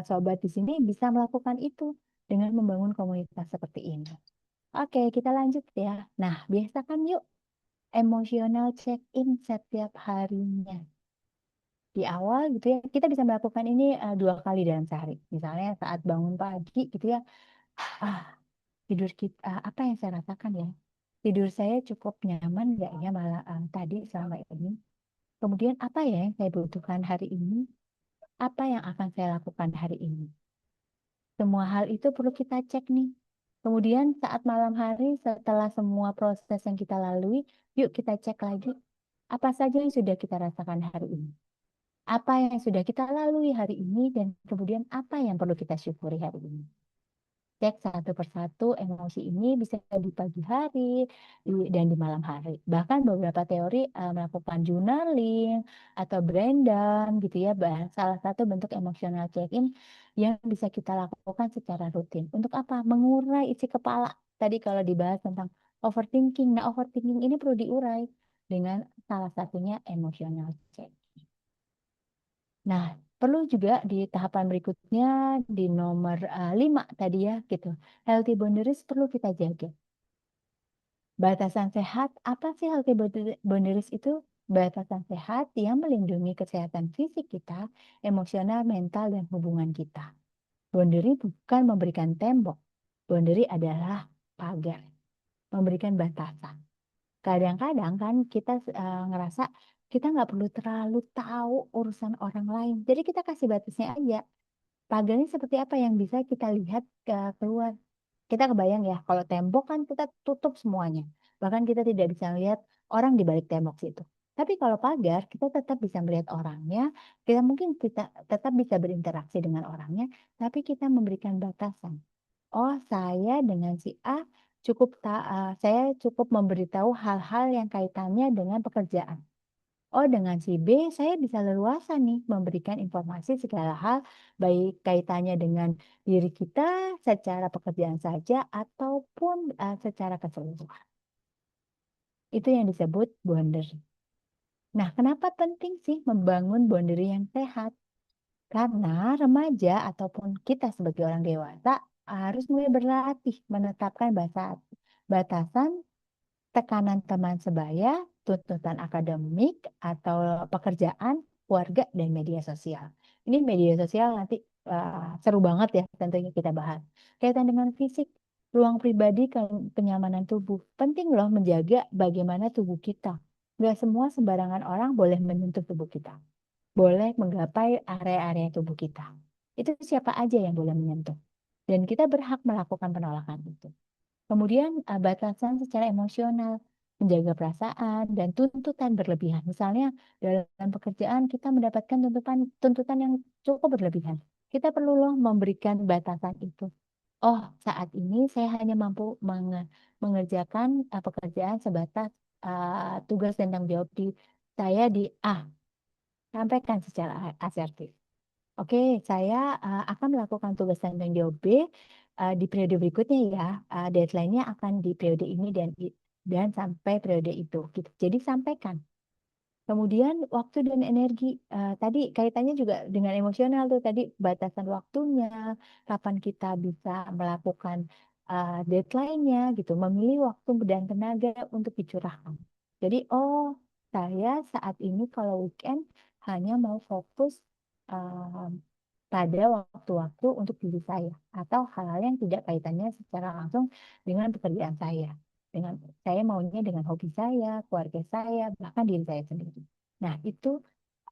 sobat di sini bisa melakukan itu dengan membangun komunitas seperti ini. Oke, kita lanjut ya. Nah, biasakan yuk emotional check-in setiap harinya. Di awal gitu ya, kita bisa melakukan ini 2 kali dalam sehari. Misalnya saat bangun pagi gitu ya, ah tidur kita apa yang saya rasakan ya, tidur saya cukup nyaman nggak ya malah tadi selama ini, kemudian apa ya yang saya butuhkan hari ini, apa yang akan saya lakukan hari ini, semua hal itu perlu kita cek nih. Kemudian saat malam hari setelah semua proses yang kita lalui, yuk kita cek lagi apa saja yang sudah kita rasakan hari ini, apa yang sudah kita lalui hari ini, dan kemudian apa yang perlu kita syukuri hari ini. Cek satu persatu emosi ini bisa di pagi hari dan di malam hari. Bahkan beberapa teori melakukan journaling atau brain dump gitu ya. Salah satu bentuk emotional check-in yang bisa kita lakukan secara rutin. Untuk apa? Mengurai isi kepala. Tadi kalau dibahas tentang overthinking. Nah, overthinking ini perlu diurai dengan salah satunya emotional check. Nah, perlu juga di tahapan berikutnya di nomor 5 tadi ya gitu. Healthy boundaries perlu kita jaga. Batasan sehat, apa sih healthy boundaries itu? Batasan sehat yang melindungi kesehatan fisik kita, emosional, mental, dan hubungan kita. Boundary bukan memberikan tembok. Boundary adalah pagar, memberikan batasan. Kadang-kadang kan kita ngerasa kita nggak perlu terlalu tahu urusan orang lain. Jadi kita kasih batasnya aja. Pagarnya seperti apa yang bisa kita lihat keluar. Kita kebayang ya, kalau tembok kan kita tutup semuanya. Bahkan kita tidak bisa melihat orang di balik tembok situ. Tapi kalau pagar, kita tetap bisa melihat orangnya, kita tetap bisa berinteraksi dengan orangnya, tapi kita memberikan batasan. Oh, saya dengan si A saya cukup memberitahu hal-hal yang kaitannya dengan pekerjaan. Oh, dengan si B, saya bisa leluasa nih memberikan informasi segala hal, baik kaitannya dengan diri kita secara pekerjaan saja ataupun secara keseluruhan. Itu yang disebut boundary. Nah, kenapa penting sih membangun boundary yang sehat? Karena remaja ataupun kita sebagai orang dewasa harus mulai berlatih menetapkan batasan tekanan teman sebaya, tuntutan akademik, atau pekerjaan, keluarga, dan media sosial. Ini media sosial nanti seru banget ya tentunya kita bahas. Kaitan dengan fisik, ruang pribadi, kenyamanan tubuh. Penting loh menjaga bagaimana tubuh kita. Nggak semua sembarangan orang boleh menyentuh tubuh kita. Boleh menggapai area-area tubuh kita. Itu siapa aja yang boleh menyentuh. Dan kita berhak melakukan penolakan itu. Kemudian batasan secara emosional, menjaga perasaan dan tuntutan berlebihan. Misalnya dalam pekerjaan kita mendapatkan tuntutan tuntutan yang cukup berlebihan. Kita perlu loh memberikan batasan itu. Oh, saat ini saya hanya mampu mengerjakan pekerjaan sebatas tugas dan tanggung jawab saya di A. Sampaikan secara asertif. Oke, saya akan melakukan tugas dan tanggung jawab B di periode berikutnya ya. Deadline-nya akan di periode ini dan sampai periode itu. Gitu. Jadi sampaikan. Kemudian waktu dan energi. Tadi kaitannya juga dengan emosional tuh. Tadi batasan waktunya, kapan kita bisa melakukan deadline-nya gitu. Memilih waktu dan tenaga untuk dicurahkan. Jadi, saya saat ini kalau weekend hanya mau fokus eh, pada waktu-waktu untuk diri saya atau hal-hal yang tidak kaitannya secara langsung dengan pekerjaan saya. Dengan saya maunya dengan hobi saya, keluarga saya, bahkan diri saya sendiri. Nah, itu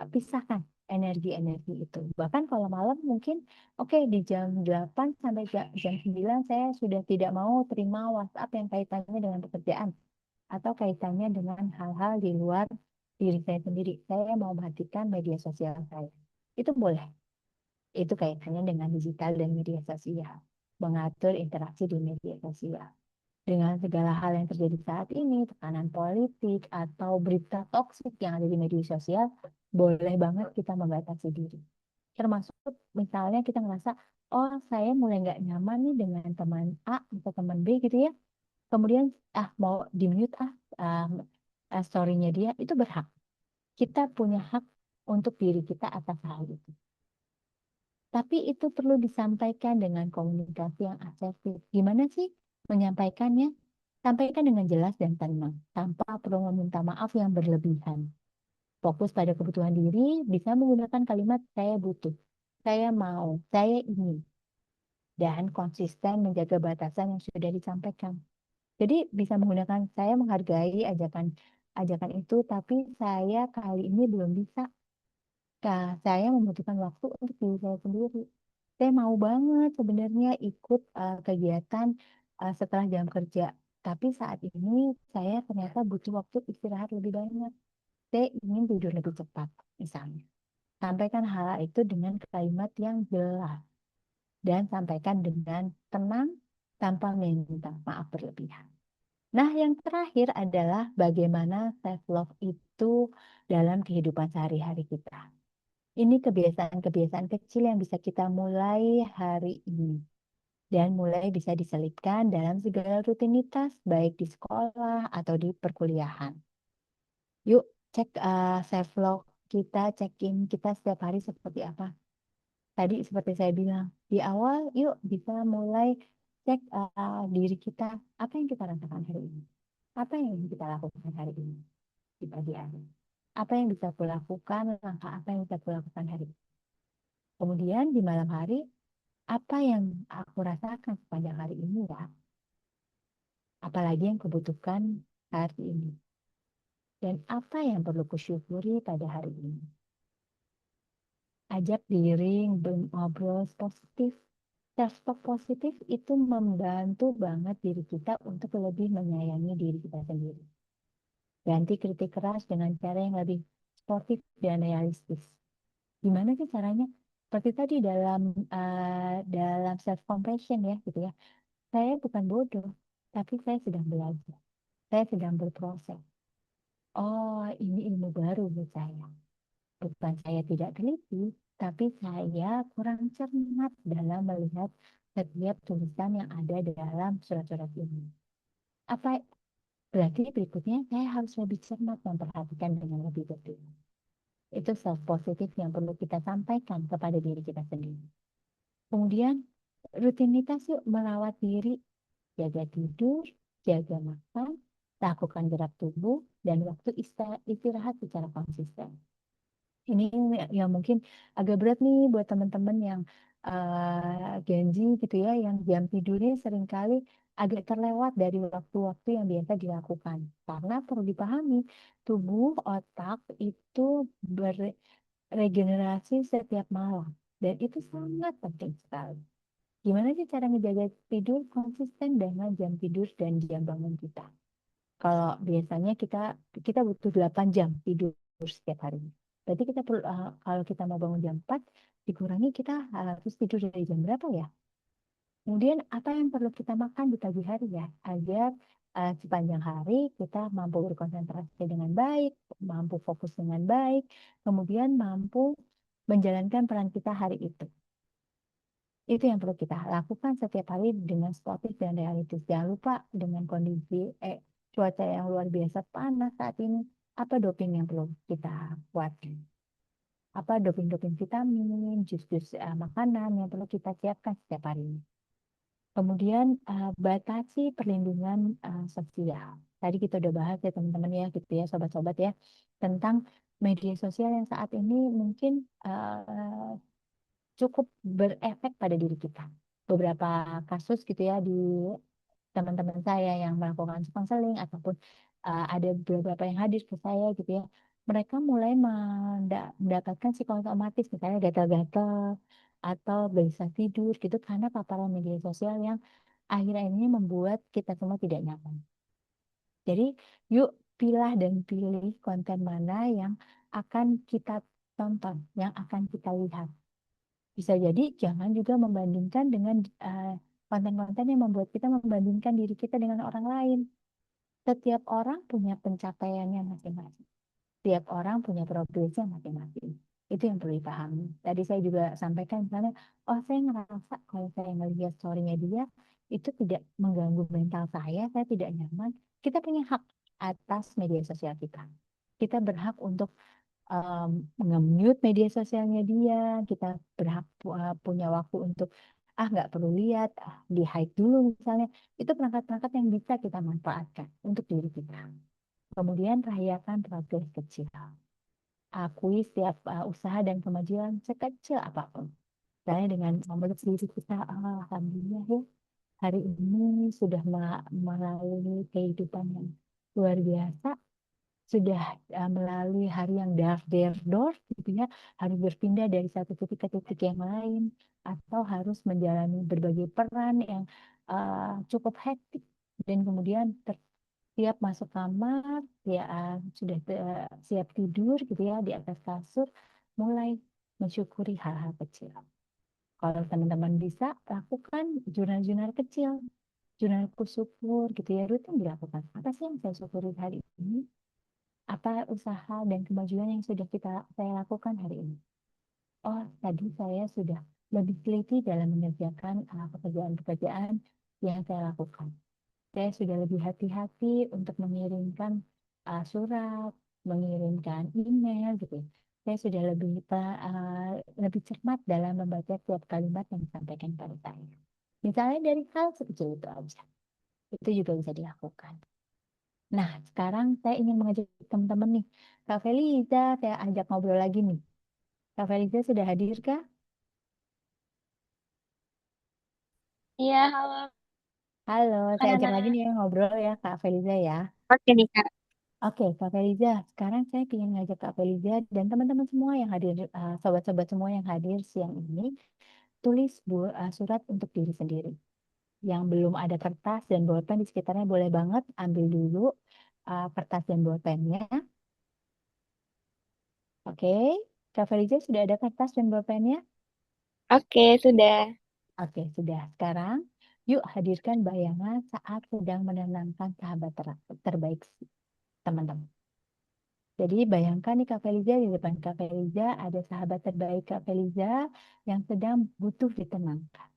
pisahkan energi-energi itu. Bahkan kalau malam mungkin oke di jam 8 sampai jam 9 saya sudah tidak mau terima WhatsApp yang kaitannya dengan pekerjaan atau kaitannya dengan hal-hal di luar diri saya sendiri. Saya mau matikan media sosial saya. Itu boleh. Itu kaitannya dengan digital dan media sosial. Mengatur interaksi di media sosial. Dengan segala hal yang terjadi saat ini, tekanan politik atau berita toksik yang ada di media sosial, boleh banget kita membatasi diri. Termasuk misalnya kita ngerasa, oh saya mulai nggak nyaman nih dengan teman A atau teman B gitu ya. Kemudian mau di mute story-nya dia, itu berhak. Kita punya hak untuk diri kita atas hal itu. Tapi itu perlu disampaikan dengan komunikasi yang asertif. Gimana sih menyampaikannya? Sampaikan dengan jelas dan tenang, tanpa perlu meminta maaf yang berlebihan. Fokus pada kebutuhan diri, bisa menggunakan kalimat saya butuh, saya mau, saya ingin, dan konsisten menjaga batasan yang sudah disampaikan. Jadi bisa menggunakan saya menghargai ajakan ajakan itu, tapi saya kali ini belum bisa. Saya membutuhkan waktu untuk diri saya sendiri. Saya mau banget sebenarnya ikut kegiatan setelah jam kerja. Tapi saat ini saya ternyata butuh waktu istirahat lebih banyak. Saya ingin tidur lebih cepat, misalnya. Sampaikan hal itu dengan kalimat yang jelas. Dan sampaikan dengan tenang tanpa minta maaf berlebihan. Nah, yang terakhir adalah bagaimana self-love itu dalam kehidupan sehari-hari kita. Ini kebiasaan-kebiasaan kecil yang bisa kita mulai hari ini dan mulai bisa diselipkan dalam segala rutinitas, baik di sekolah atau di perkuliahan. Yuk, cek self log kita, check-in kita setiap hari seperti apa. Tadi seperti saya bilang, di awal yuk bisa mulai cek diri kita, apa yang kita rasakan hari ini. Apa yang kita lakukan hari ini di pagi hari. Apa yang bisa aku lakukan, langkah apa yang bisa aku lakukan hari ini. Kemudian di malam hari, apa yang aku rasakan sepanjang hari ini ya, apalagi yang kebutuhkan hari ini, dan apa yang perlu kusyukuri pada hari ini. Ajak diri ngobrol positif. Self-talk positif itu membantu banget diri kita untuk lebih menyayangi diri kita sendiri. Ganti kritik keras dengan cara yang lebih sportif dan realistis. Gimana sih caranya? Seperti tadi dalam self compassion ya gitu ya. Saya bukan bodoh. tapi saya sedang belajar, saya sedang berproses. Oh, ini ilmu baru buat saya. Bukan saya tidak teliti, tapi saya kurang cermat dalam melihat setiap tulisan yang ada dalam surat-surat ini. Apa berarti berikutnya saya harus lebih cermat memperhatikan dengan lebih detail. Itu self positif yang perlu kita sampaikan kepada diri kita sendiri. Kemudian rutinitas yuk merawat diri, jaga tidur, jaga makan, lakukan gerak tubuh, dan waktu istirahat secara konsisten. Ini yang mungkin agak berat nih buat teman-teman yang Gen Z gitu ya, yang jam tidurnya seringkali agak terlewat dari waktu-waktu yang biasa dilakukan. Karena perlu dipahami, tubuh otak itu beregenerasi setiap malam. Dan itu sangat penting sekali. Gimana sih cara menjaga tidur konsisten dengan jam tidur dan jam bangun kita? Kalau biasanya kita kita butuh 8 jam tidur setiap hari. Berarti kita perlu kalau kita mau bangun jam 4 dikurangi kita harus tidur dari jam berapa ya? Kemudian apa yang perlu kita makan di pagi hari ya agar sepanjang hari kita mampu berkonsentrasi dengan baik, mampu fokus dengan baik, kemudian mampu menjalankan peran kita hari itu. Itu yang perlu kita lakukan setiap hari dengan sportif dan realistis. Jangan lupa dengan kondisi cuaca yang luar biasa panas saat ini, apa doping yang perlu kita buatkan? Apa doping-doping vitamin, jus-jus makanan yang perlu kita siapkan setiap hari. Kemudian batasi perlindungan sosial. Tadi kita udah bahas ya teman-teman ya, gitu ya, sobat-sobat ya, tentang media sosial yang saat ini mungkin cukup berefek pada diri kita. Beberapa kasus gitu ya di teman-teman saya yang melakukan konseling ataupun ada beberapa yang hadir ke saya gitu ya. Mereka mulai mendapatkan psikosomatis misalnya gatal-gatal atau gelisah tidur gitu karena paparan media sosial yang akhir-akhir ini membuat kita semua tidak nyaman. Jadi yuk pilah dan pilih konten mana yang akan kita tonton, yang akan kita lihat. Bisa jadi jangan juga membandingkan dengan konten-konten yang membuat kita membandingkan diri kita dengan orang lain. Setiap orang punya pencapaiannya masing-masing. Setiap orang punya progresnya masing-masing. Itu yang perlu dipahami. Tadi saya juga sampaikan misalnya, oh saya ngerasa kalau saya ngelihat story-nya dia, itu tidak mengganggu mental saya tidak nyaman. Kita punya hak atas media sosial kita. Kita berhak untuk nge-mute media sosialnya dia, kita berhak punya waktu untuk nggak perlu lihat, di hide dulu misalnya. Itu perangkat-perangkat yang bisa kita manfaatkan untuk diri kita. Kemudian rayakan progres kecil. Akui setiap usaha dan kemajuan sekecil apapun. Misalnya dengan memeluk diri kita, alhamdulillah ya, hari ini sudah melalui kehidupan yang luar biasa, sudah melalui hari yang dar gitu ya, harus berpindah dari satu titik ke titik yang lain, atau harus menjalani berbagai peran yang cukup hektik, dan kemudian siap masuk kamar, ya sudah siap tidur gitu ya di atas kasur, mulai mensyukuri hal-hal kecil. Kalau teman-teman bisa lakukan jurnal-jurnal kecil, jurnal syukur gitu ya, rutin dilakukan. Apa sih yang saya syukuri hari ini? Apa usaha dan kemajuan yang sudah saya lakukan hari ini? Oh, tadi saya sudah lebih teliti dalam mengerjakan pekerjaan-pekerjaan yang saya lakukan. Saya sudah lebih hati-hati untuk mengirimkan surat, mengirimkan email gitu ya. Saya sudah lebih cermat dalam membaca setiap kalimat yang disampaikan pada saya. Misalnya dari hal sekecil itu aja. Itu juga bisa dilakukan. Nah, sekarang saya ingin mengajak teman-teman nih. Kak Feliza, saya ajak ngobrol lagi nih. Kak Feliza sudah hadir kah? Iya, halo. Halo, saya ajak lagi Mana? nih ngobrol ya Kak Feliza ya. Oke nih, Kak. Oke, Kak Feliza, sekarang saya ingin ngajak Kak Feliza dan teman-teman semua yang hadir, sobat-sobat semua yang hadir siang ini, tulis surat untuk diri sendiri. Yang belum ada kertas dan bolpen di sekitarnya boleh banget ambil dulu kertas dan bolpennya. Oke, Kak Feliza sudah ada kertas dan bolpennya? Oke, sudah. Oke, sudah. Sekarang, Yuk hadirkan bayangan saat sedang menenangkan sahabat terbaik teman-teman. Jadi bayangkan nih Kak Feliza, di depan Kak Feliza ada sahabat terbaik Kak Feliza yang sedang butuh ditenangkan.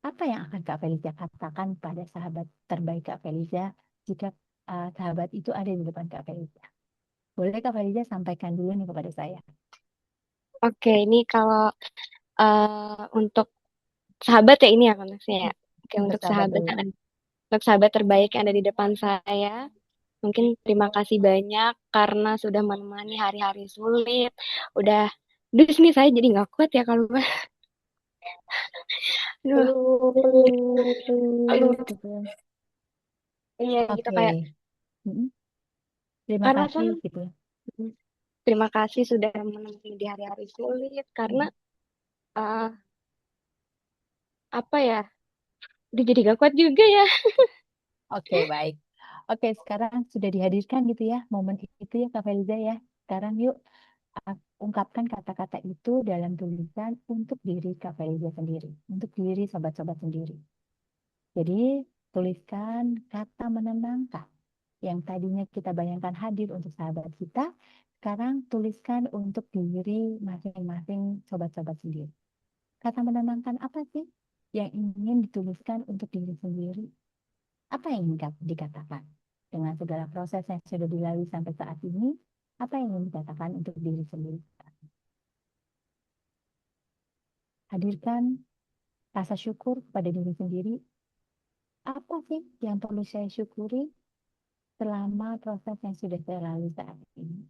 Apa yang akan Kak Feliza katakan pada sahabat terbaik Kak Feliza jika sahabat itu ada di depan Kak Feliza? Boleh Kak Feliza sampaikan dulu nih kepada saya. Oke, ini kalau untuk sahabat ya ini ya konteksnya ya. Oke, Untuk untuk sahabat sahabat dulu. untuk sahabat terbaik yang ada di depan saya, mungkin terima kasih banyak karena sudah menemani hari-hari sulit. Udah, di sini saya jadi nggak kuat ya kalau aduh, aduh, Gitu. iya gitu Oke. kayak Mm-mm. Terima karena kan kasih gitu ya. terima kasih sudah menemani di hari-hari sulit karena Mm. eh, apa ya, udah jadi gak kuat juga ya. Oke, baik. Oke, sekarang sudah dihadirkan gitu ya momen itu ya Kak Feliza ya. Sekarang yuk ungkapkan kata-kata itu dalam tulisan untuk diri Kak Feliza sendiri, untuk diri sobat-sobat sendiri. Jadi tuliskan kata menenangkan yang tadinya kita bayangkan hadir untuk sahabat kita, sekarang tuliskan untuk diri masing-masing sobat-sobat sendiri. Kata menenangkan apa sih yang ingin dituliskan untuk diri sendiri? Apa yang ingin dikatakan? Dengan segala proses yang sudah dilalui sampai saat ini, apa yang ingin dikatakan untuk diri sendiri? Hadirkan rasa syukur pada diri sendiri. Apa sih yang perlu saya syukuri selama proses yang sudah saya lalui saat ini?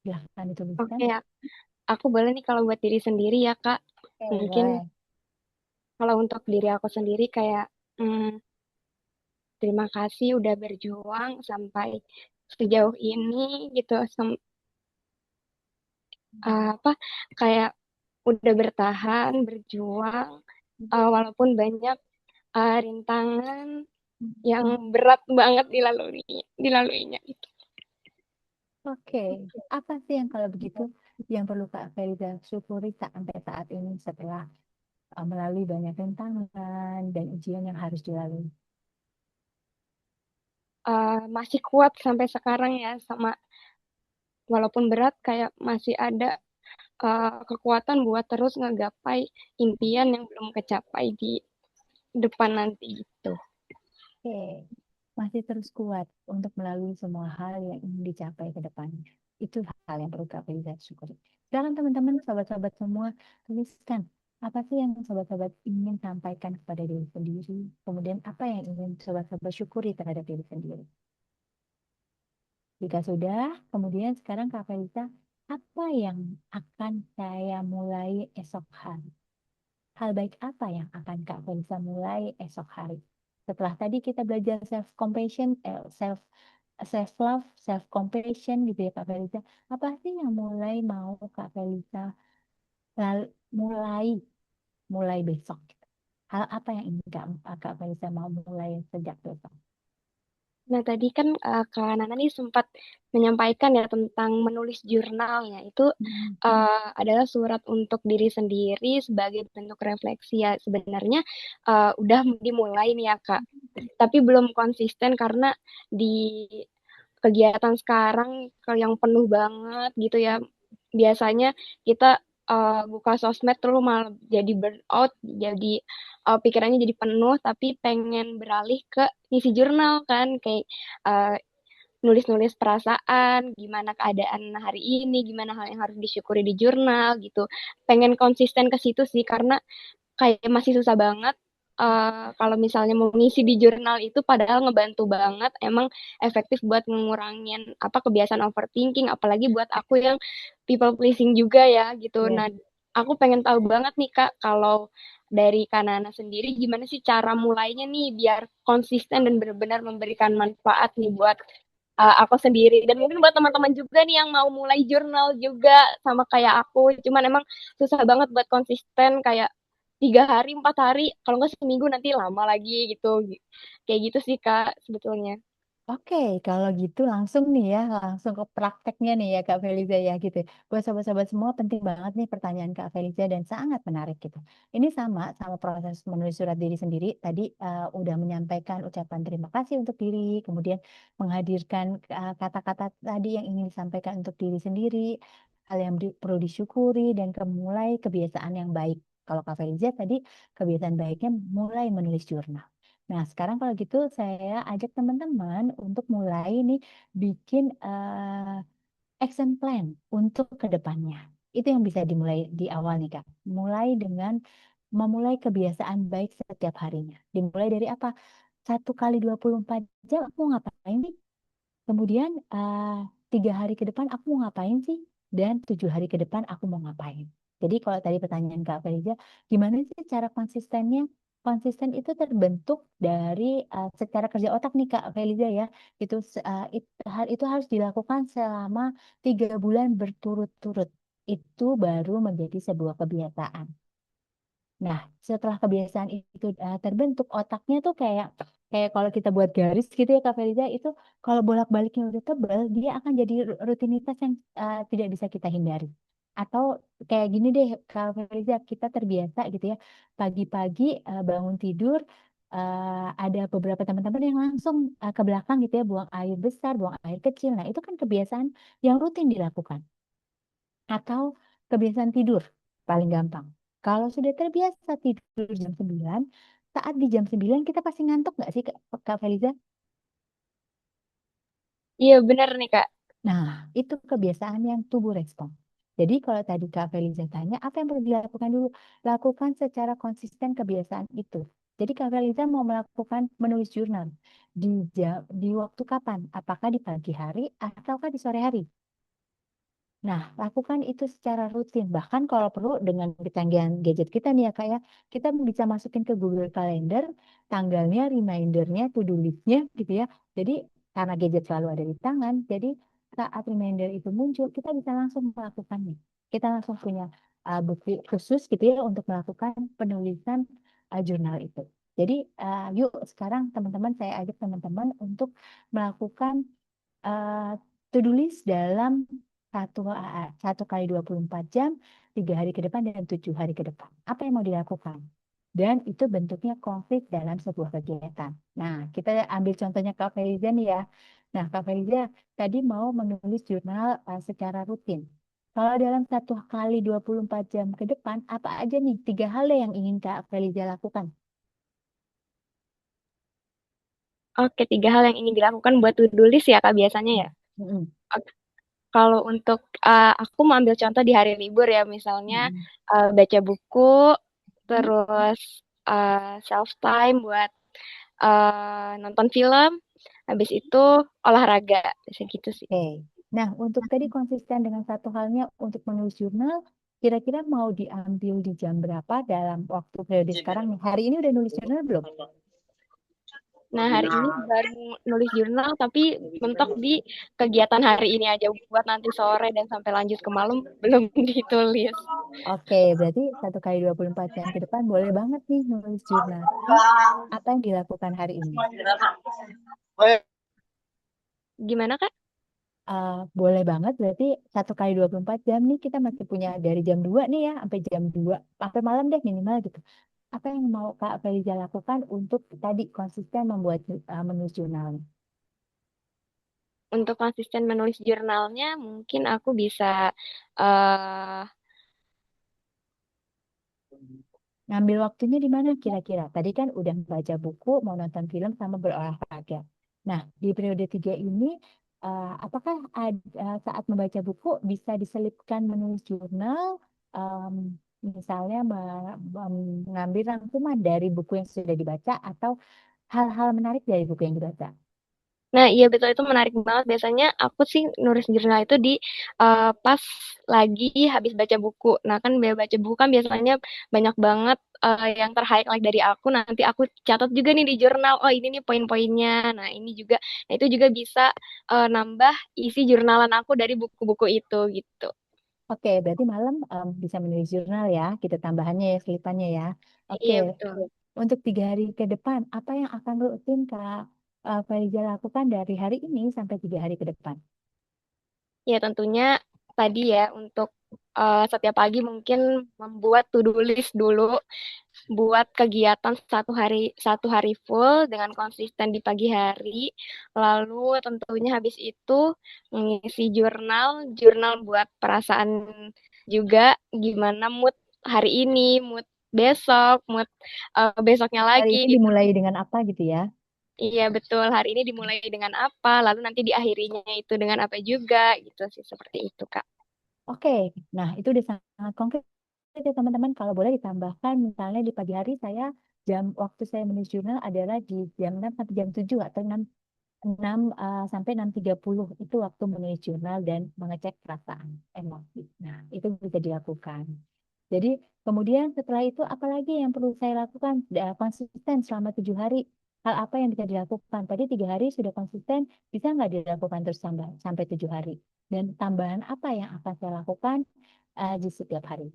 Silahkan Oke dituliskan. ya, aku boleh nih kalau buat diri sendiri ya Kak. Oke, Mungkin boleh. kalau untuk diri aku sendiri kayak terima kasih udah berjuang sampai sejauh ini gitu. Apa kayak udah bertahan, berjuang, walaupun banyak rintangan yang berat banget dilaluinya itu. Oke, apa sih yang kalau begitu yang perlu Kak Feriza syukuri sampai saat ini setelah melalui banyak rintangan dan ujian yang harus dilalui? Masih kuat sampai sekarang ya sama walaupun berat kayak masih ada kekuatan buat terus ngegapai impian yang belum kecapai di depan nanti gitu. Oke, masih terus kuat untuk melalui semua hal yang ingin dicapai ke depannya. Itu hal yang perlu Kak Feriza syukuri. Sekarang teman-teman, sobat-sobat semua, tuliskan apa sih yang sobat-sobat ingin sampaikan kepada diri sendiri, kemudian apa yang ingin sobat-sobat syukuri terhadap diri sendiri. Jika sudah, kemudian sekarang Kak Felisa, apa yang akan saya mulai esok hari? Hal baik apa yang akan Kak Felisa mulai esok hari? Setelah tadi kita belajar self compassion, self love, self compassion gitu ya Kak Felisa. Apa sih yang mulai mau Kak Felisa mulai mulai besok? Hal apa yang ingin Kak Felisa mau mulai sejak besok? Nah, tadi kan Kak Nana nih sempat menyampaikan ya tentang menulis jurnalnya. Itu Hmm. adalah surat untuk diri sendiri sebagai bentuk refleksi ya. Sebenarnya udah dimulai nih ya, Kak. Tapi belum konsisten karena di kegiatan sekarang yang penuh banget gitu ya. Biasanya kita buka sosmed terus malah jadi burnout, jadi pikirannya jadi penuh, tapi pengen beralih ke ngisi jurnal kan, kayak uh, nulis-nulis perasaan, gimana keadaan hari ini, gimana hal yang harus disyukuri di jurnal gitu. Pengen konsisten ke situ sih, karena kayak masih susah banget kalau misalnya mau ngisi di jurnal itu padahal ngebantu banget emang efektif buat ngurangin apa kebiasaan overthinking apalagi buat aku yang people pleasing juga ya gitu. Ya. Nah, aku pengen tahu banget nih Kak kalau dari Kanana sendiri gimana sih cara mulainya nih biar konsisten dan benar-benar memberikan manfaat nih buat aku sendiri dan mungkin buat teman-teman juga nih yang mau mulai jurnal juga sama kayak aku cuman emang susah banget buat konsisten kayak 3 hari 4 hari kalau nggak seminggu nanti lama lagi gitu kayak gitu sih kak sebetulnya. Oke, kalau gitu langsung nih ya, langsung ke prakteknya nih ya Kak Feliza ya gitu. Buat sobat-sobat semua penting banget nih pertanyaan Kak Feliza dan sangat menarik gitu. Ini sama proses menulis surat diri sendiri. Tadi udah menyampaikan ucapan terima kasih untuk diri, kemudian menghadirkan kata-kata tadi yang ingin disampaikan untuk diri sendiri, hal yang perlu disyukuri dan mulai kebiasaan yang baik. Kalau Kak Feliza tadi kebiasaan baiknya mulai menulis jurnal. Nah, sekarang kalau gitu saya ajak teman-teman untuk mulai nih bikin action plan untuk ke depannya. Itu yang bisa dimulai di awal nih, Kak. Mulai dengan memulai kebiasaan baik setiap harinya. Dimulai dari apa? 1 kali 24 jam aku mau ngapain nih? Kemudian 3 hari ke depan aku mau ngapain sih? Dan 7 hari ke depan aku mau ngapain? Jadi kalau tadi pertanyaan Kak Feliza, gimana sih cara konsistennya? Konsisten itu terbentuk dari secara kerja otak nih Kak Feliza ya. Hal itu harus dilakukan selama 3 bulan berturut-turut. Itu baru menjadi sebuah kebiasaan. Nah, setelah kebiasaan itu terbentuk, otaknya tuh kayak kayak kalau kita buat garis gitu ya Kak Feriza, itu kalau bolak-baliknya udah tebal, dia akan jadi rutinitas yang tidak bisa kita hindari. Atau kayak gini deh Kak Feriza, kita terbiasa gitu ya, pagi-pagi bangun tidur, ada beberapa teman-teman yang langsung ke belakang gitu ya, buang air besar, buang air kecil. Nah, itu kan kebiasaan yang rutin dilakukan atau kebiasaan tidur paling gampang. Kalau sudah terbiasa tidur jam 9, saat di jam 9 kita pasti ngantuk nggak sih Kak Feliza? Iya bener nih Kak. Nah, itu kebiasaan yang tubuh respon. Jadi kalau tadi Kak Feliza tanya, apa yang perlu dilakukan dulu? Lakukan secara konsisten kebiasaan itu. Jadi Kak Feliza mau melakukan menulis jurnal di waktu kapan? Apakah di pagi hari ataukah di sore hari? Nah, lakukan itu secara rutin. Bahkan kalau perlu dengan kecanggihan gadget kita nih ya Kak ya, kita bisa masukin ke Google Calendar, tanggalnya, remindernya, to-do list-nya gitu ya. Jadi karena gadget selalu ada di tangan, jadi saat reminder itu muncul, kita bisa langsung melakukannya. Kita langsung punya bukti khusus gitu ya untuk melakukan penulisan jurnal itu. Jadi yuk sekarang teman-teman saya ajak teman-teman untuk melakukan eh, to-do list dalam 1 kali 24 jam, 3 hari ke depan dan 7 hari ke depan. Apa yang mau dilakukan? Dan itu bentuknya konkret dalam sebuah kegiatan. Nah, kita ambil contohnya Kak Feriza nih ya. Nah, Kak Feriza tadi mau menulis jurnal secara rutin. Kalau dalam 1 kali 24 jam ke depan, apa aja nih 3 hal yang ingin Kak Feliza lakukan? Oke, 3 hal yang ingin dilakukan buat to-do list ya Kak biasanya ya. Mm-mm. Oke, kalau untuk aku mau ambil contoh di hari libur ya, misalnya Mm-mm. baca buku, Mm-mm. terus self time buat nonton film, habis itu olahraga, biasanya gitu sih. Oke. Nah, untuk tadi konsisten dengan satu halnya untuk menulis jurnal, kira-kira mau diambil di jam berapa dalam waktu periode sekarang nih? Hari ini udah nulis jurnal belum? Nah, hari ini baru nulis jurnal, tapi mentok di kegiatan hari ini aja buat nanti sore dan sampai lanjut ke malam belum ditulis. Oke, berarti 1 kali 24 jam ke depan boleh banget nih nulis jurnal. Apa yang dilakukan hari ini? Gimana Kak? Boleh banget, berarti 1 kali 24 jam nih kita masih punya dari jam 2 nih ya, sampai jam 2, sampai malam deh minimal gitu. Apa yang mau Kak Feliza lakukan untuk tadi konsisten membuat menulis jurnal? Untuk konsisten menulis jurnalnya, mungkin aku bisa eh Ngambil waktunya di mana kira-kira? Tadi kan udah baca buku, mau nonton film, sama berolahraga. Nah, di periode 3 ini, apakah saat membaca buku bisa diselipkan menulis jurnal, em, misalnya mengambil rangkuman dari buku yang sudah dibaca atau hal-hal menarik dari buku yang dibaca? Nah, iya betul itu menarik banget. Biasanya aku sih nulis jurnal itu di pas lagi habis baca buku. Nah, kan baca buku kan biasanya banyak banget yang ter-highlight dari aku. Nanti aku catat juga nih di jurnal. Oh, ini nih poin-poinnya. Nah, ini juga. Nah, itu juga bisa nambah isi jurnalan aku dari buku-buku itu gitu. Oke, berarti malam bisa menulis jurnal ya, kita tambahannya ya, selipannya ya. Oke, Iya, betul. untuk 3 hari ke depan, apa yang akan rutin Kak? Faiza lakukan dari hari ini sampai 3 hari ke depan? Ya tentunya tadi ya untuk setiap pagi mungkin membuat to-do list dulu buat kegiatan satu hari full dengan konsisten di pagi hari. Lalu tentunya habis itu mengisi jurnal buat perasaan juga gimana mood hari ini, mood besok, mood besoknya Hari lagi ini gitu. dimulai dengan apa gitu ya? Iya betul, hari ini dimulai dengan apa, lalu nanti diakhirinya itu dengan apa juga gitu sih, seperti itu Kak. Oke, nah itu udah sangat konkret ya teman-teman. Kalau boleh ditambahkan, misalnya di pagi hari saya waktu saya menulis jurnal adalah di jam 6 sampai jam 7 atau 6 sampai 6:30 itu waktu menulis jurnal dan mengecek perasaan emosi. Nah, itu bisa dilakukan. Jadi kemudian setelah itu apalagi yang perlu saya lakukan? Konsisten selama 7 hari. Hal apa yang bisa dilakukan? Tadi 3 hari sudah konsisten, bisa nggak dilakukan terus sampai 7 hari? Dan tambahan apa yang akan saya lakukan di setiap hari?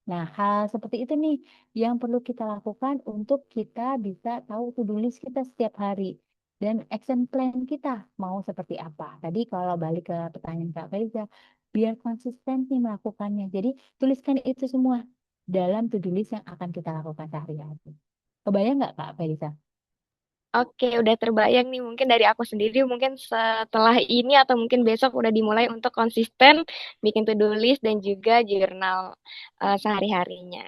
Nah, hal seperti itu nih yang perlu kita lakukan untuk kita bisa tahu to-do list kita setiap hari dan action plan kita mau seperti apa. Tadi kalau balik ke pertanyaan Kak Faiza, biar konsisten nih melakukannya. Jadi tuliskan itu semua dalam to-do list yang akan kita lakukan sehari-hari. Kebayang nggak Kak Faiza? Oke, udah terbayang nih mungkin dari aku sendiri mungkin setelah ini atau mungkin besok udah dimulai untuk konsisten bikin to-do list dan juga jurnal sehari-harinya.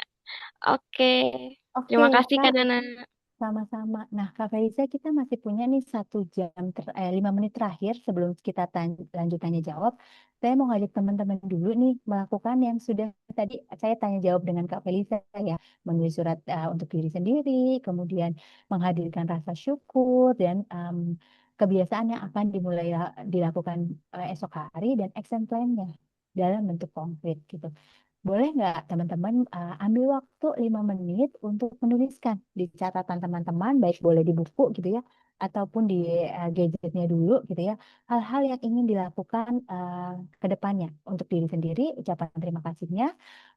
Oke, Oke, terima kasih Kak Kak. Nana. Sama-sama. Nah, Kak Faiza, kita masih punya nih 1 jam, 5 menit terakhir sebelum kita lanjut tanya jawab. Saya mau ngajak teman-teman dulu nih melakukan yang sudah tadi saya tanya jawab dengan Kak Faiza ya. Menulis surat untuk diri sendiri, kemudian menghadirkan rasa syukur, dan kebiasaan yang akan dilakukan esok hari, dan action plan-nya dalam bentuk konkret gitu. Boleh nggak teman-teman ambil waktu 5 menit untuk menuliskan di catatan teman-teman, baik boleh di buku gitu ya, ataupun di gadgetnya dulu gitu ya, hal-hal yang ingin dilakukan ke depannya untuk diri sendiri, ucapan terima kasihnya,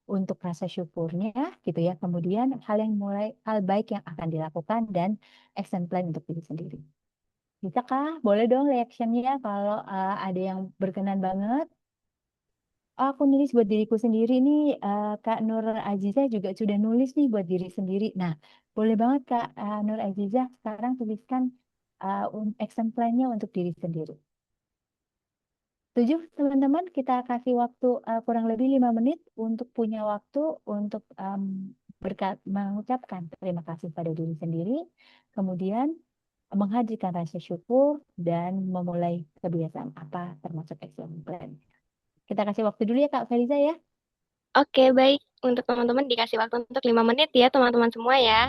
untuk rasa syukurnya gitu ya, kemudian hal baik yang akan dilakukan dan action plan untuk diri sendiri. Bisa kah? Boleh dong reactionnya kalau ada yang berkenan banget. Oh, aku nulis buat diriku sendiri nih, Kak Nur Aziza juga sudah nulis nih buat diri sendiri. Nah, boleh banget Kak Nur Aziza sekarang tuliskan action plan-nya untuk diri sendiri. Tujuh teman-teman, kita kasih waktu kurang lebih 5 menit untuk punya waktu untuk mengucapkan terima kasih pada diri sendiri, kemudian menghadirkan rasa syukur dan memulai kebiasaan apa termasuk action plan. Kita kasih waktu dulu ya Kak Feliza ya. Oke, baik. Untuk teman-teman dikasih waktu untuk 5 menit ya teman-teman semua ya.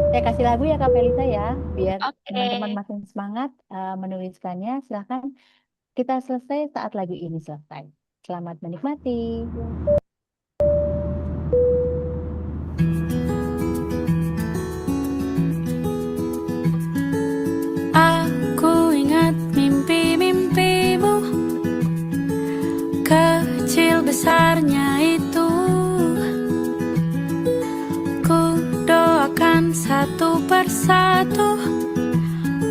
Saya kasih lagu ya Kak Felisa ya, biar Oke. teman-teman makin semangat menuliskannya. Silahkan kita selesai saat lagu ini selesai. Selamat menikmati. Aku ingat mimpi-mimpimu, kecil besarnya itu. Ku doakan satu persatu,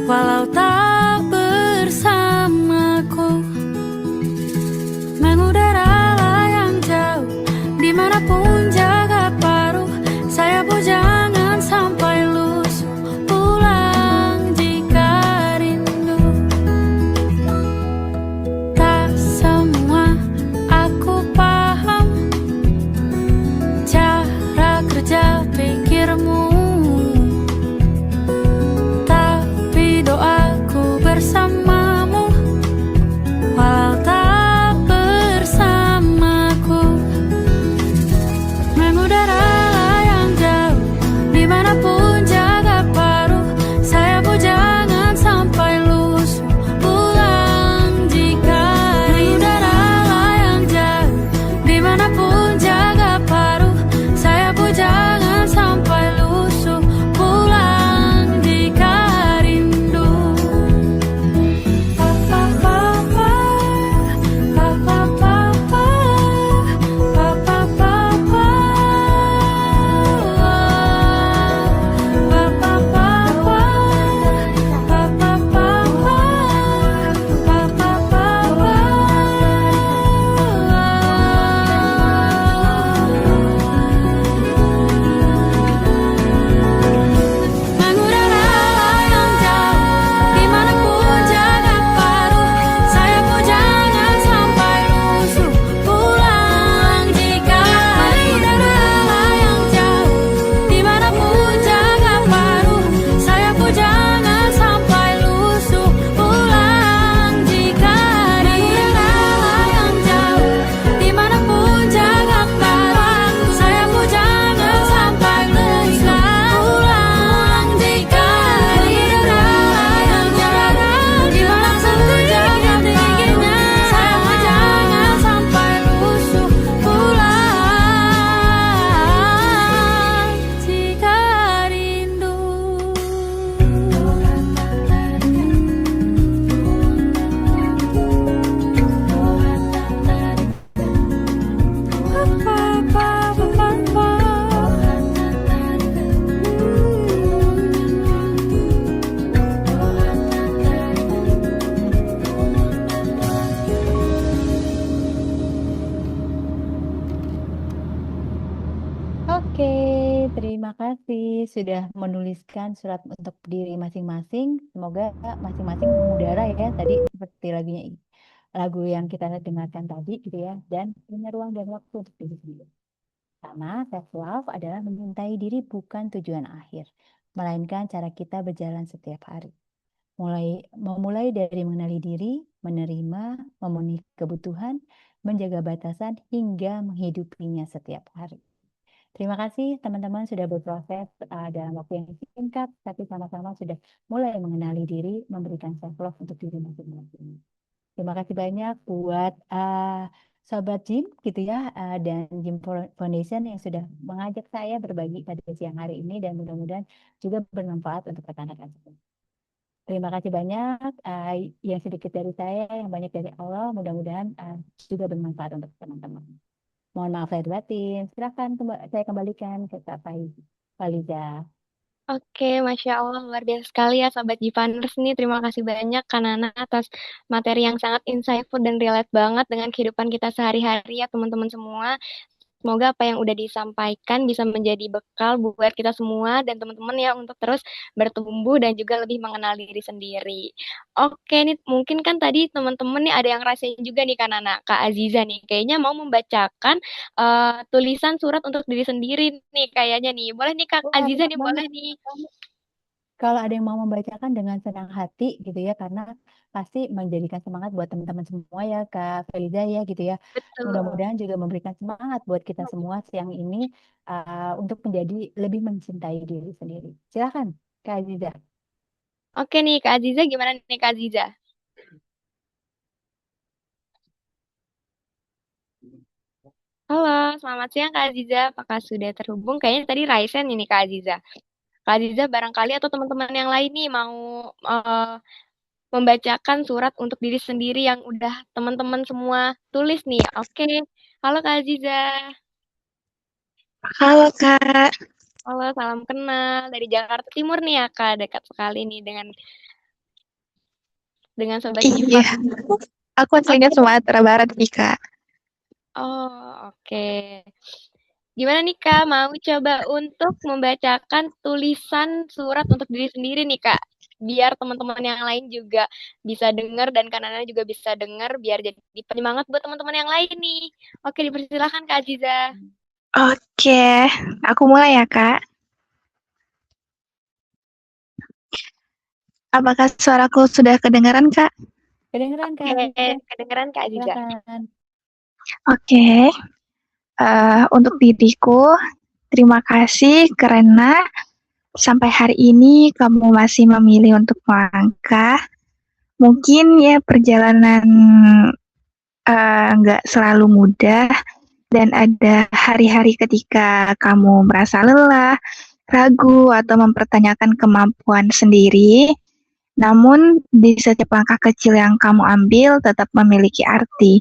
walau tak bersamaku. Mengudara layang jauh kasih sudah menuliskan surat untuk diri masing-masing. Semoga masing-masing mengudara ya tadi seperti lagu yang kita dengarkan tadi gitu ya. Dan punya ruang dan waktu untuk diri sendiri. Karena self love adalah mencintai diri bukan tujuan akhir, melainkan cara kita berjalan setiap hari. Memulai dari mengenali diri, menerima, memenuhi kebutuhan, menjaga batasan hingga menghidupinya setiap hari. Terima kasih teman-teman sudah berproses dalam waktu yang singkat, tapi sama-sama sudah mulai mengenali diri, memberikan self love untuk diri masing-masing. Terima kasih banyak buat Sobat Jim gitu ya dan Jim Foundation yang sudah mengajak saya berbagi pada siang hari ini dan mudah-mudahan juga bermanfaat untuk rekan-rekan semua. Terima kasih banyak yang sedikit dari saya, yang banyak dari Allah, mudah-mudahan juga bermanfaat untuk teman-teman. Mohon maaf lahir batin. Silakan saya kembalikan ke Kak Faliza. Oke, Masya Allah, luar biasa sekali ya Sobat Jivaners nih. Terima kasih banyak Kak Nana atas materi yang sangat insightful dan relate banget dengan kehidupan kita sehari-hari ya teman-teman semua. Semoga apa yang udah disampaikan bisa menjadi bekal buat kita semua dan teman-teman ya untuk terus bertumbuh dan juga lebih mengenal diri sendiri. Oke nih, mungkin kan tadi teman-teman nih ada yang rasain juga nih Kak Nana, Kak Aziza nih, kayaknya mau membacakan tulisan surat untuk diri sendiri nih kayaknya nih. Boleh nih Kak Wah, Aziza enak nih, banget. boleh nih. Kalau ada yang mau membacakan dengan senang hati gitu ya, karena pasti menjadikan semangat buat teman-teman semua ya, Kak Feliza ya gitu ya. Betul. Mudah-mudahan juga memberikan semangat buat kita semua siang ini untuk menjadi lebih mencintai diri sendiri. Silakan, Kak Aziza. Oke nih Kak Aziza, gimana nih Kak Aziza? Halo, selamat siang Kak Aziza. Apakah sudah terhubung? Kayaknya tadi Raisen ini Kak Aziza. Kak Aziza barangkali atau teman-teman yang lain nih mau membacakan surat untuk diri sendiri yang udah teman-teman semua tulis nih. Oke. Halo Kak Aziza. Halo Kak, Halo, salam kenal dari Jakarta Timur nih ya Kak. Dekat sekali nih dengan Sobat iya, Jiva. aku aslinya Sumatera Barat nih Kak. Oh, oke. Gimana nih Kak, mau coba untuk membacakan tulisan surat untuk diri sendiri nih Kak? Biar teman-teman yang lain juga bisa dengar dan Kanana juga bisa dengar biar jadi penyemangat buat teman-teman yang lain nih. Oke, dipersilakan Kak Aziza. Oke, aku mulai ya Kak. Apakah suaraku sudah kedengaran Kak? Kedengeran Kak Oke, Aziza. kedengeran Kak Aziza. Silakan. Oke, untuk diriku, terima kasih karena sampai hari ini kamu masih memilih untuk melangkah. Mungkin ya perjalanan nggak selalu mudah dan ada hari-hari ketika kamu merasa lelah, ragu, atau mempertanyakan kemampuan sendiri. Namun, di setiap langkah kecil yang kamu ambil tetap memiliki arti.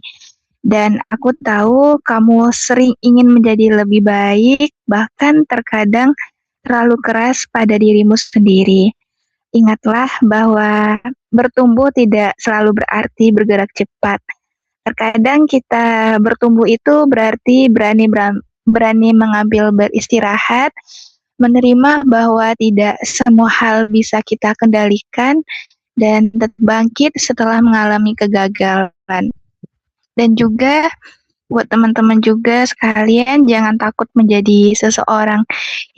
Dan aku tahu kamu sering ingin menjadi lebih baik, bahkan terkadang terlalu keras pada dirimu sendiri. Ingatlah bahwa bertumbuh tidak selalu berarti bergerak cepat. Terkadang kita bertumbuh itu berarti berani mengambil beristirahat, menerima bahwa tidak semua hal bisa kita kendalikan, dan tetap bangkit setelah mengalami kegagalan. Dan juga buat teman-teman juga sekalian, jangan takut menjadi seseorang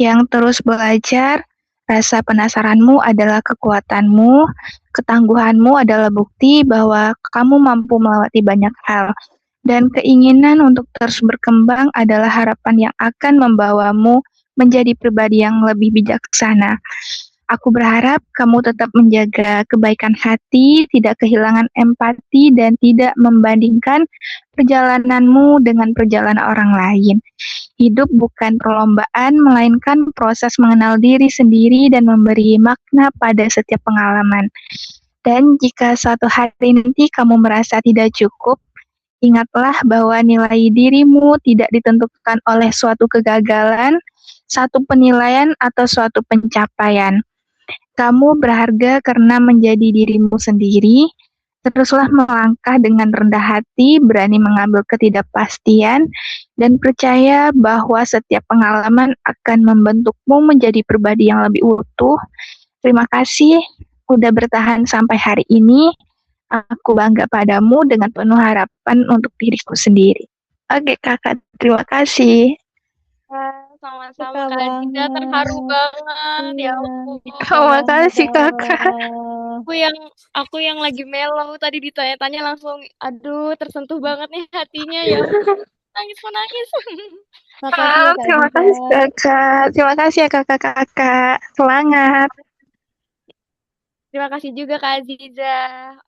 yang terus belajar. Rasa penasaranmu adalah kekuatanmu, ketangguhanmu adalah bukti bahwa kamu mampu melewati banyak hal. Dan keinginan untuk terus berkembang adalah harapan yang akan membawamu menjadi pribadi yang lebih bijaksana. Aku berharap kamu tetap menjaga kebaikan hati, tidak kehilangan empati, dan tidak membandingkan perjalananmu dengan perjalanan orang lain. Hidup bukan perlombaan, melainkan proses mengenal diri sendiri dan memberi makna pada setiap pengalaman. Dan jika suatu hari nanti kamu merasa tidak cukup, ingatlah bahwa nilai dirimu tidak ditentukan oleh suatu kegagalan, satu penilaian, atau suatu pencapaian. Kamu berharga karena menjadi dirimu sendiri, Teruslah melangkah dengan rendah hati, berani mengambil ketidakpastian, dan percaya bahwa setiap pengalaman akan membentukmu menjadi pribadi yang lebih utuh. Terima kasih udah bertahan sampai hari ini. Aku bangga padamu dengan penuh harapan untuk diriku sendiri. Oke, Kakak, terima kasih. Sama-sama Suka Kak Aziza, terharu banget. banget. Ya Iya, suka ampun. Terima banget kasih, Kakak. Allah. Aku yang aku yang lagi mellow tadi ditanya-tanya langsung, aduh tersentuh banget nih hatinya ya ampun. Nangis mau nangis. Makasih ya Kak Terima Ziza. kasih, Kakak. Terima kasih ya, Kakak-kakak. Semangat. Terima kasih juga Kak Aziza.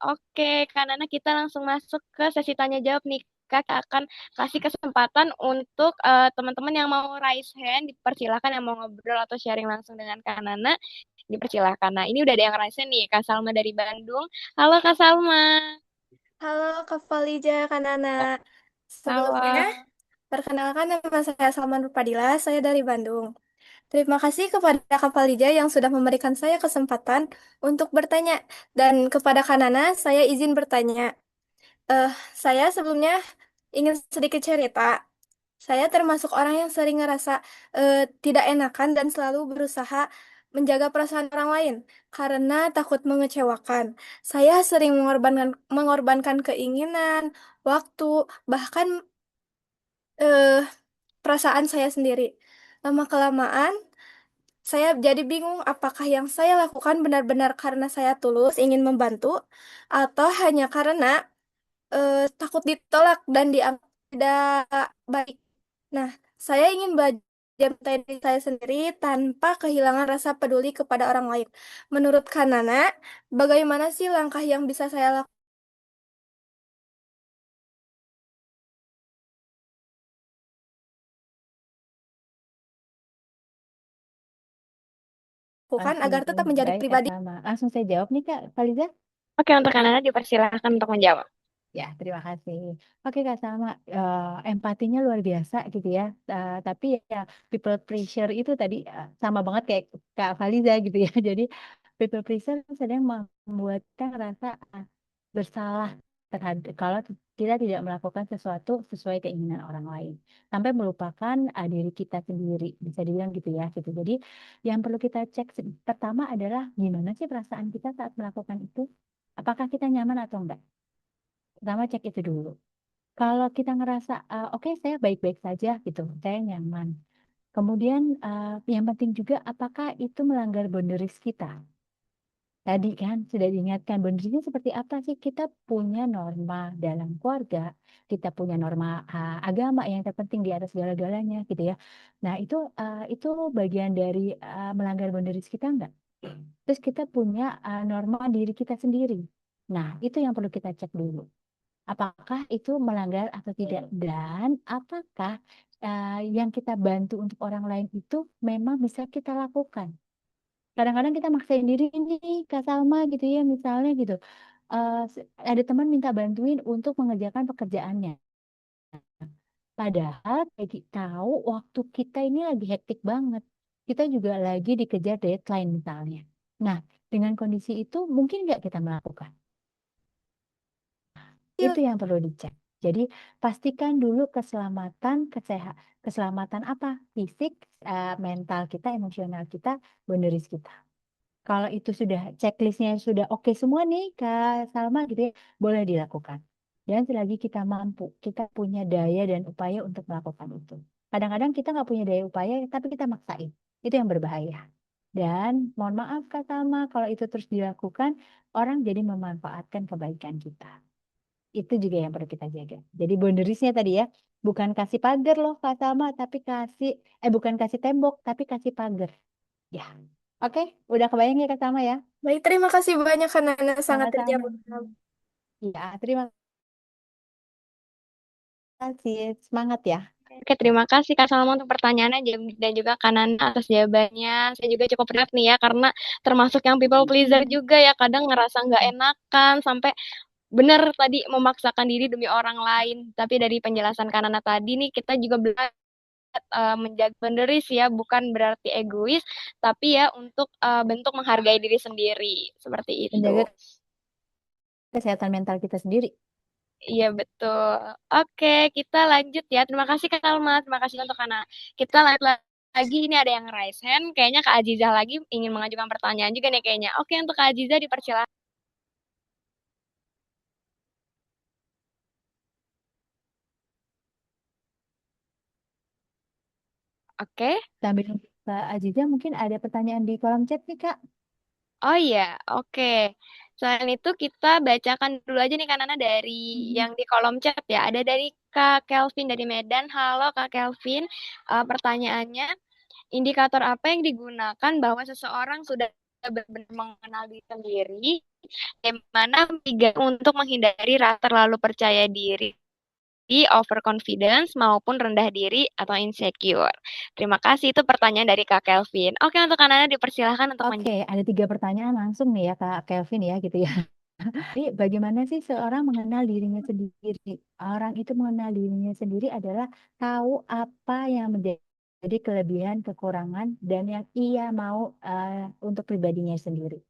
Oke, Kak Nana kita langsung masuk ke sesi tanya jawab nih. Kak akan kasih kesempatan untuk teman-teman yang mau raise hand, dipersilakan yang mau ngobrol atau sharing langsung dengan Kak Nana, dipersilakan. Nah, ini udah ada yang raise hand nih, Kak Salma dari Bandung. Halo Kak Salma. Halo Kak Falija, Kak Nana. Sebelumnya, Halo. perkenalkan nama saya Salman Rupadila, saya dari Bandung. Terima kasih kepada Kak Falija yang sudah memberikan saya kesempatan untuk bertanya. Dan kepada Kak Nana, saya izin bertanya. Eh, saya sebelumnya ingin sedikit cerita. Saya termasuk orang yang sering ngerasa tidak enakan dan selalu berusaha menjaga perasaan orang lain karena takut mengecewakan. Saya sering mengorbankan keinginan, waktu, bahkan eh, perasaan saya sendiri. Lama-kelamaan, saya jadi bingung apakah yang saya lakukan benar-benar karena saya tulus ingin membantu atau hanya karena takut ditolak dan dianggap tidak baik. Nah, saya ingin belajar mencintai diri saya sendiri tanpa kehilangan rasa peduli kepada orang lain. Menurut Kanana, bagaimana sih langkah yang bisa saya lakukan Oke, agar tetap menjadi baik Kak pribadi? Salma. Langsung saya jawab nih Kak Faliza. Oke, untuk Kak Nana dipersilakan untuk menjawab. Ya, terima kasih. Oke Kak Salma, empatinya luar biasa gitu ya. Tapi ya people pressure itu tadi sama banget kayak Kak Faliza gitu ya. Jadi people pressure sedang membuat kita merasa bersalah terhadap kalau kita tidak melakukan sesuatu sesuai keinginan orang lain sampai melupakan diri kita sendiri, bisa dibilang gitu ya gitu. Jadi yang perlu kita cek pertama adalah gimana sih perasaan kita saat melakukan itu, apakah kita nyaman atau enggak. Pertama cek itu dulu. Kalau kita ngerasa oke, saya baik-baik saja gitu, saya nyaman. Kemudian yang penting juga apakah itu melanggar boundaries kita. Tadi kan sudah diingatkan boundariesnya seperti apa sih? Kita punya norma dalam keluarga, kita punya norma agama yang terpenting di atas segala-galanya gitu ya. Nah itu bagian dari melanggar boundaries kita enggak? Terus kita punya norma diri kita sendiri. Nah itu yang perlu kita cek dulu. Apakah itu melanggar atau tidak? Dan apakah yang kita bantu untuk orang lain itu memang bisa kita lakukan? Kadang-kadang kita maksain diri nih Kak Salma gitu ya misalnya gitu. Ada teman minta bantuin untuk mengerjakan pekerjaannya. Padahal Peggy tahu waktu kita ini lagi hektik banget. Kita juga lagi dikejar deadline misalnya. Nah, dengan kondisi itu mungkin nggak kita melakukan? Iya, Itu yang perlu dicek. Jadi pastikan dulu keselamatan apa? Fisik, mental kita, emosional kita, boundaries kita. Kalau itu sudah checklistnya sudah oke semua nih Kak Salma gitu ya, boleh dilakukan. Dan selagi kita mampu, kita punya daya dan upaya untuk melakukan itu. Kadang-kadang kita nggak punya daya upaya, tapi kita maksain. Itu yang berbahaya. Dan mohon maaf Kak Salma, kalau itu terus dilakukan, orang jadi memanfaatkan kebaikan kita. Itu juga yang perlu kita jaga. Jadi boundariesnya tadi ya, bukan kasih pagar loh Kak Salma, tapi bukan kasih tembok, tapi kasih pagar. Ya, oke, udah kebayang ya Kak Salma ya? baik, terima kasih banyak Kanana, sangat Sama-sama. terjawab. Ya, terima kasih. Semangat ya. Oke, terima kasih Kak Salma untuk pertanyaannya dan juga Kanan atas jawabannya. Saya juga cukup berat nih ya, karena termasuk yang people pleaser juga ya, kadang ngerasa nggak enakan, sampai benar tadi memaksakan diri demi orang lain. Tapi dari penjelasan Kanana tadi nih, kita juga belajar menjaga boundaries ya, bukan berarti egois, tapi ya untuk bentuk menghargai diri sendiri, seperti itu. Menjaga kesehatan mental kita sendiri. Iya betul. Oke, kita lanjut ya. Terima kasih Kak Alma, terima kasih untuk Ana. Kita lanjut lagi, ini ada yang raise hand. Kayaknya Kak Azizah lagi ingin mengajukan pertanyaan juga nih kayaknya. Oke, untuk Kak Azizah dipersilakan. Oke. Sambil nunggu Kak Aziza, mungkin ada pertanyaan di kolom chat nih, Kak. Oh iya, oke. Selain itu kita bacakan dulu aja nih Kak Nana dari yang di kolom chat ya. Ada dari Kak Kelvin dari Medan. Halo Kak Kelvin. Pertanyaannya, indikator apa yang digunakan bahwa seseorang sudah benar-benar mengenal diri sendiri? Bagaimana untuk menghindari rasa terlalu percaya diri, overconfidence maupun rendah diri atau insecure? Terima kasih, itu pertanyaan dari Kak Kelvin. Oke, untuk Kak Nana dipersilahkan untuk Oke, ada 3 pertanyaan langsung nih ya, Kak Kelvin ya, gitu ya. Jadi bagaimana sih seorang mengenal dirinya sendiri? Orang itu mengenal dirinya sendiri adalah tahu apa yang menjadi kelebihan, kekurangan, dan yang ia mau untuk pribadinya sendiri.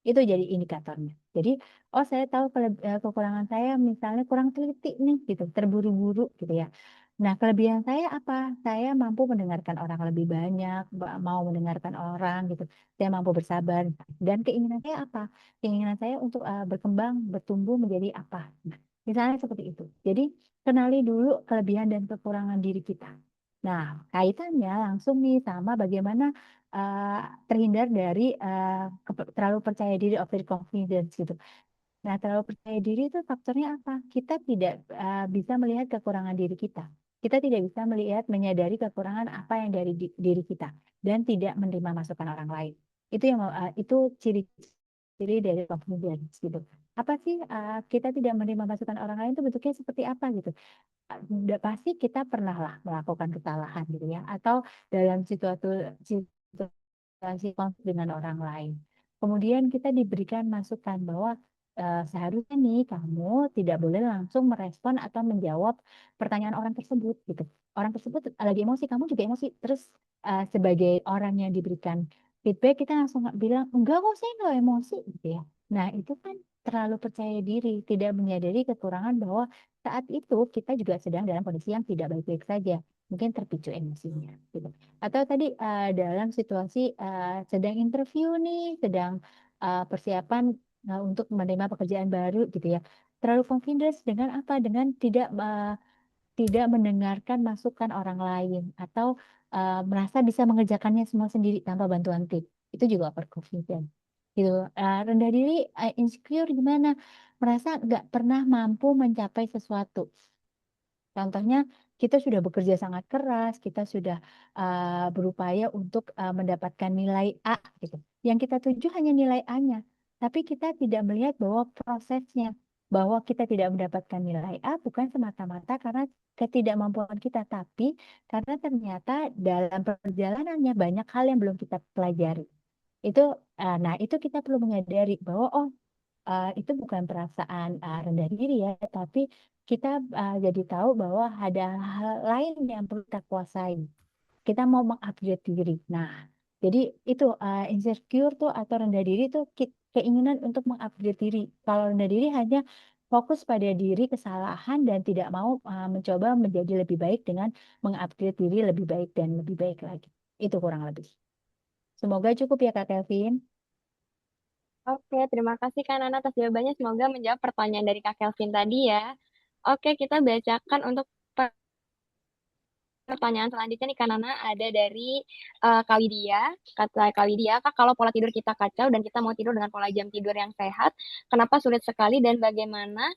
Itu jadi indikatornya. Jadi, oh saya tahu kekurangan saya misalnya kurang teliti nih gitu, terburu-buru gitu ya. Nah, kelebihan saya apa? Saya mampu mendengarkan orang lebih banyak, mau mendengarkan orang gitu. Saya mampu bersabar. Dan keinginan saya apa? Keinginan saya untuk berkembang, bertumbuh menjadi apa? Nah, misalnya seperti itu. Jadi, kenali dulu kelebihan dan kekurangan diri kita. Nah, kaitannya langsung nih sama bagaimana uh, terhindar dari terlalu percaya diri, overconfidence gitu. Nah, terlalu percaya diri itu faktornya apa? Kita tidak bisa melihat kekurangan diri kita. Kita tidak bisa melihat, menyadari kekurangan apa yang dari diri kita dan tidak menerima masukan orang lain. Itu yang itu ciri-ciri dari confidence gitu. Apa sih kita tidak menerima masukan orang lain itu bentuknya seperti apa gitu? Udah pasti kita pernah lah melakukan kesalahan gitu ya, atau dalam situasi konflik dengan orang lain. Kemudian kita diberikan masukan bahwa seharusnya nih kamu tidak boleh langsung merespon atau menjawab pertanyaan orang tersebut gitu. Orang tersebut lagi emosi, kamu juga emosi. Terus sebagai orang yang diberikan feedback kita langsung bilang enggak kok saya enggak emosi gitu ya. Nah itu kan terlalu percaya diri, tidak menyadari kekurangan bahwa saat itu kita juga sedang dalam kondisi yang tidak baik-baik saja, mungkin terpicu emosinya gitu. Atau tadi dalam situasi sedang interview nih, sedang persiapan untuk menerima pekerjaan baru gitu ya. Terlalu confidence dengan apa? Dengan tidak mendengarkan masukan orang lain atau merasa bisa mengerjakannya semua sendiri tanpa bantuan tim. Itu juga overconfident. Gitu. Rendah diri, insecure gimana? Merasa nggak pernah mampu mencapai sesuatu. Contohnya, kita sudah bekerja sangat keras, kita sudah berupaya untuk mendapatkan nilai A gitu. Yang kita tuju hanya nilai A-nya, tapi kita tidak melihat bahwa prosesnya, bahwa kita tidak mendapatkan nilai A bukan semata-mata karena ketidakmampuan kita, tapi karena ternyata dalam perjalanannya banyak hal yang belum kita pelajari. Itu, nah itu kita perlu menyadari bahwa oh itu bukan perasaan rendah diri ya, tapi kita jadi tahu bahwa ada hal lain yang perlu kita kuasai. Kita mau mengupgrade diri. Nah, jadi itu insecure tuh atau rendah diri tuh keinginan untuk mengupgrade diri. Kalau rendah diri hanya fokus pada diri kesalahan dan tidak mau mencoba menjadi lebih baik dengan mengupgrade diri lebih baik dan lebih baik lagi. Itu kurang lebih. Semoga cukup ya Kak Kelvin. Oke, terima kasih Kak Nana atas jawabannya. Semoga menjawab pertanyaan dari Kak Kelvin tadi ya. Oke, kita bacakan untuk pertanyaan selanjutnya nih Kak Nana, ada dari Kak Widya. Kata Kak Widya, Kak, kalau pola tidur kita kacau dan kita mau tidur dengan pola jam tidur yang sehat, kenapa sulit sekali dan bagaimana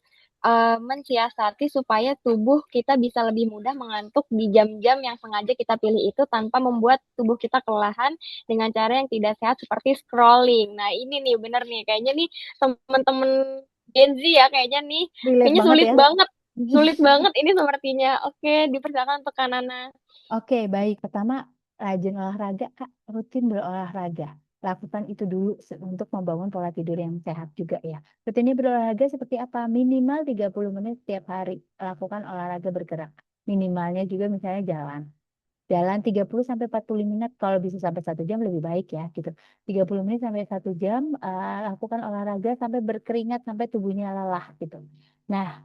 mensiasati supaya tubuh kita bisa lebih mudah mengantuk di jam-jam yang sengaja kita pilih itu tanpa membuat tubuh kita kelelahan dengan cara yang tidak sehat seperti scrolling. Nah, ini nih bener nih, kayaknya nih temen-temen Gen Z ya kayaknya nih, Relate kayaknya banget sulit ya. banget. Sulit banget ini sepertinya. Oke, dipersilakan untuk Kanana. Oke, baik. Pertama, rajin olahraga, Kak. Rutin berolahraga. Lakukan itu dulu untuk membangun pola tidur yang sehat juga ya. Rutinnya berolahraga seperti apa? Minimal 30 menit setiap hari. Lakukan olahraga bergerak. Minimalnya juga misalnya jalan. dalam 30 sampai 40 menit, kalau bisa sampai 1 jam lebih baik ya gitu. 30 menit sampai 1 jam, lakukan olahraga sampai berkeringat sampai tubuhnya lelah gitu. Nah,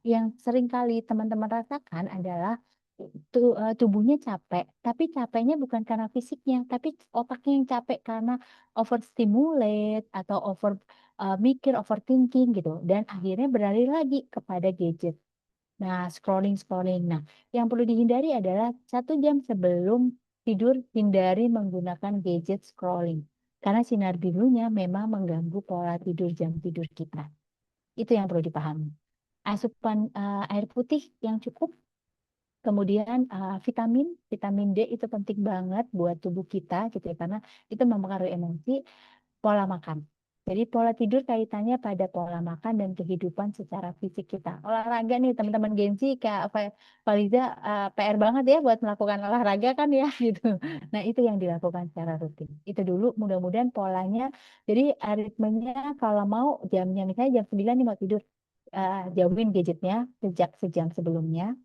yang sering kali teman-teman rasakan adalah tubuhnya capek, tapi capeknya bukan karena fisiknya, tapi otaknya yang capek karena overstimulate atau mikir, overthinking gitu, dan akhirnya beralih lagi kepada gadget. Nah, scrolling. Nah, yang perlu dihindari adalah 1 jam sebelum tidur, hindari menggunakan gadget scrolling. Karena sinar birunya memang mengganggu pola tidur, jam tidur kita. Itu yang perlu dipahami. Asupan air putih yang cukup, kemudian vitamin D itu penting banget buat tubuh kita gitu ya, karena itu mempengaruhi emosi, pola makan. Jadi pola tidur kaitannya pada pola makan dan kehidupan secara fisik kita. Olahraga nih teman-teman Genzi, Kak Faliza, PR banget ya buat melakukan olahraga kan ya gitu. Nah itu yang dilakukan secara rutin. Itu dulu, mudah-mudahan polanya. Jadi aritmenya kalau mau jamnya misalnya jam 9 nih mau tidur, jauhin gadgetnya sejak sejam sebelumnya.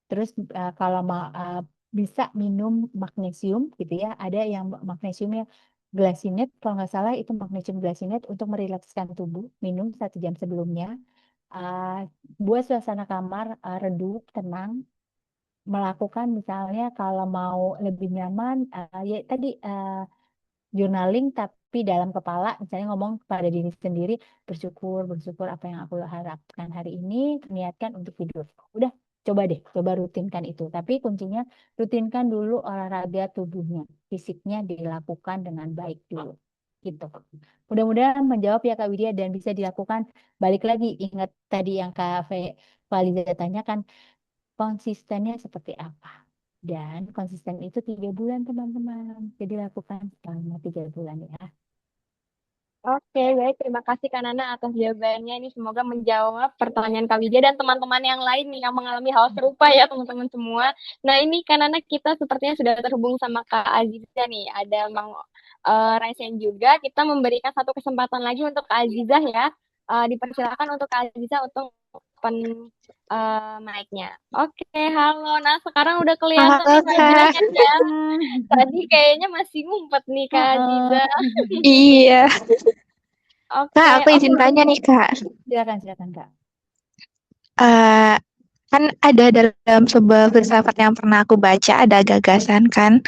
Terus kalau bisa minum magnesium gitu ya, ada yang magnesiumnya glycinate, kalau nggak salah itu magnesium glycinate untuk merilekskan tubuh, minum 1 jam sebelumnya. Uh, Buat suasana kamar redup, tenang, melakukan misalnya kalau mau lebih nyaman, ya tadi journaling tapi dalam kepala, misalnya ngomong pada diri sendiri, bersyukur apa yang aku harapkan hari ini, niatkan untuk tidur. Udah, coba rutinkan itu. Tapi kuncinya rutinkan dulu olahraga tubuhnya, fisiknya dilakukan dengan baik dulu. Gitu. Mudah-mudahan menjawab ya Kak Widya, dan bisa dilakukan. Balik lagi, ingat tadi yang Faliza tanyakan, konsistennya seperti apa. Dan konsisten itu 3 bulan teman-teman. Jadi lakukan selama 3 bulan ya. Oke, baik. Terima kasih Kak Nana atas jawabannya. Ini semoga menjawab pertanyaan Kak Widya dan teman-teman yang lain nih yang mengalami hal serupa ya teman-teman semua. Nah ini Kak Nana, kita sepertinya sudah terhubung sama Kak Aziza nih. Ada Bang Raisen juga. Kita memberikan satu kesempatan lagi untuk Kak Aziza ya. Dipersilakan untuk Kak Aziza untuk open mic-nya. Oke, halo. Nah sekarang udah kelihatan Halo nih Kak. wajahnya ya. Tadi kayaknya masih ngumpet nih Kak Aziza. Iya. Kak, Oke, aku oke. izin tanya nih Kak. Silakan Kak. Eh, kan ada dalam sebuah filsafat yang pernah aku baca, ada gagasan kan,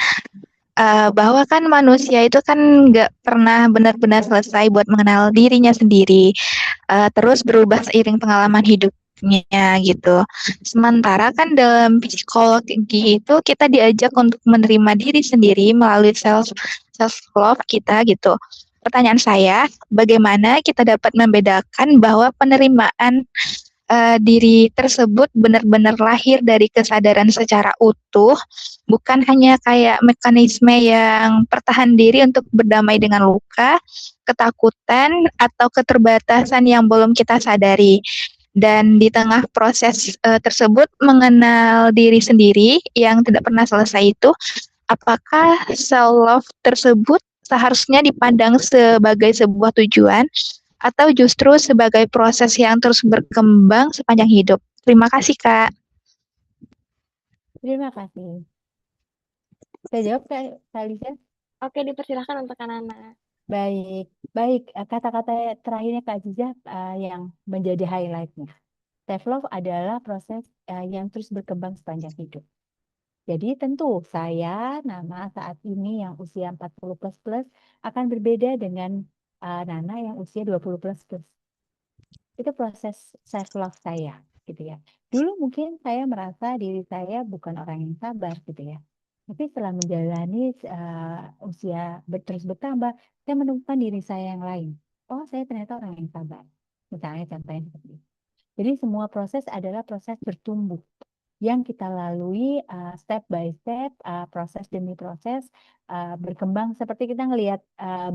bahwa kan manusia itu kan nggak pernah benar-benar selesai buat mengenal dirinya sendiri, terus berubah seiring pengalaman hidupnya gitu. Sementara kan dalam psikologi itu kita diajak untuk menerima diri sendiri melalui self love kita gitu. Pertanyaan saya, bagaimana kita dapat membedakan bahwa penerimaan diri tersebut benar-benar lahir dari kesadaran secara utuh, bukan hanya kayak mekanisme yang pertahan diri untuk berdamai dengan luka, ketakutan, atau keterbatasan yang belum kita sadari. Dan di tengah proses tersebut mengenal diri sendiri yang tidak pernah selesai itu, apakah self-love tersebut seharusnya dipandang sebagai sebuah tujuan atau justru sebagai proses yang terus berkembang sepanjang hidup? Terima kasih, Kak. Terima kasih. Saya jawab Kak Alicia. Oke, dipersilahkan untuk Kak Nana. Baik. Kata-kata terakhirnya Kak Aziza yang menjadi highlightnya. Self love adalah proses yang terus berkembang sepanjang hidup. Jadi tentu saya, Nana saat ini yang usia 40 plus akan berbeda dengan Nana yang usia 20 plus. Itu proses self love saya gitu ya. Dulu mungkin saya merasa diri saya bukan orang yang sabar gitu ya. Tapi setelah menjalani usia terus bertambah, saya menemukan diri saya yang lain. Oh, saya ternyata orang yang sabar. Misalnya contohnya seperti itu. Jadi semua proses adalah proses bertumbuh yang kita lalui step by step, proses demi proses, berkembang seperti kita ngelihat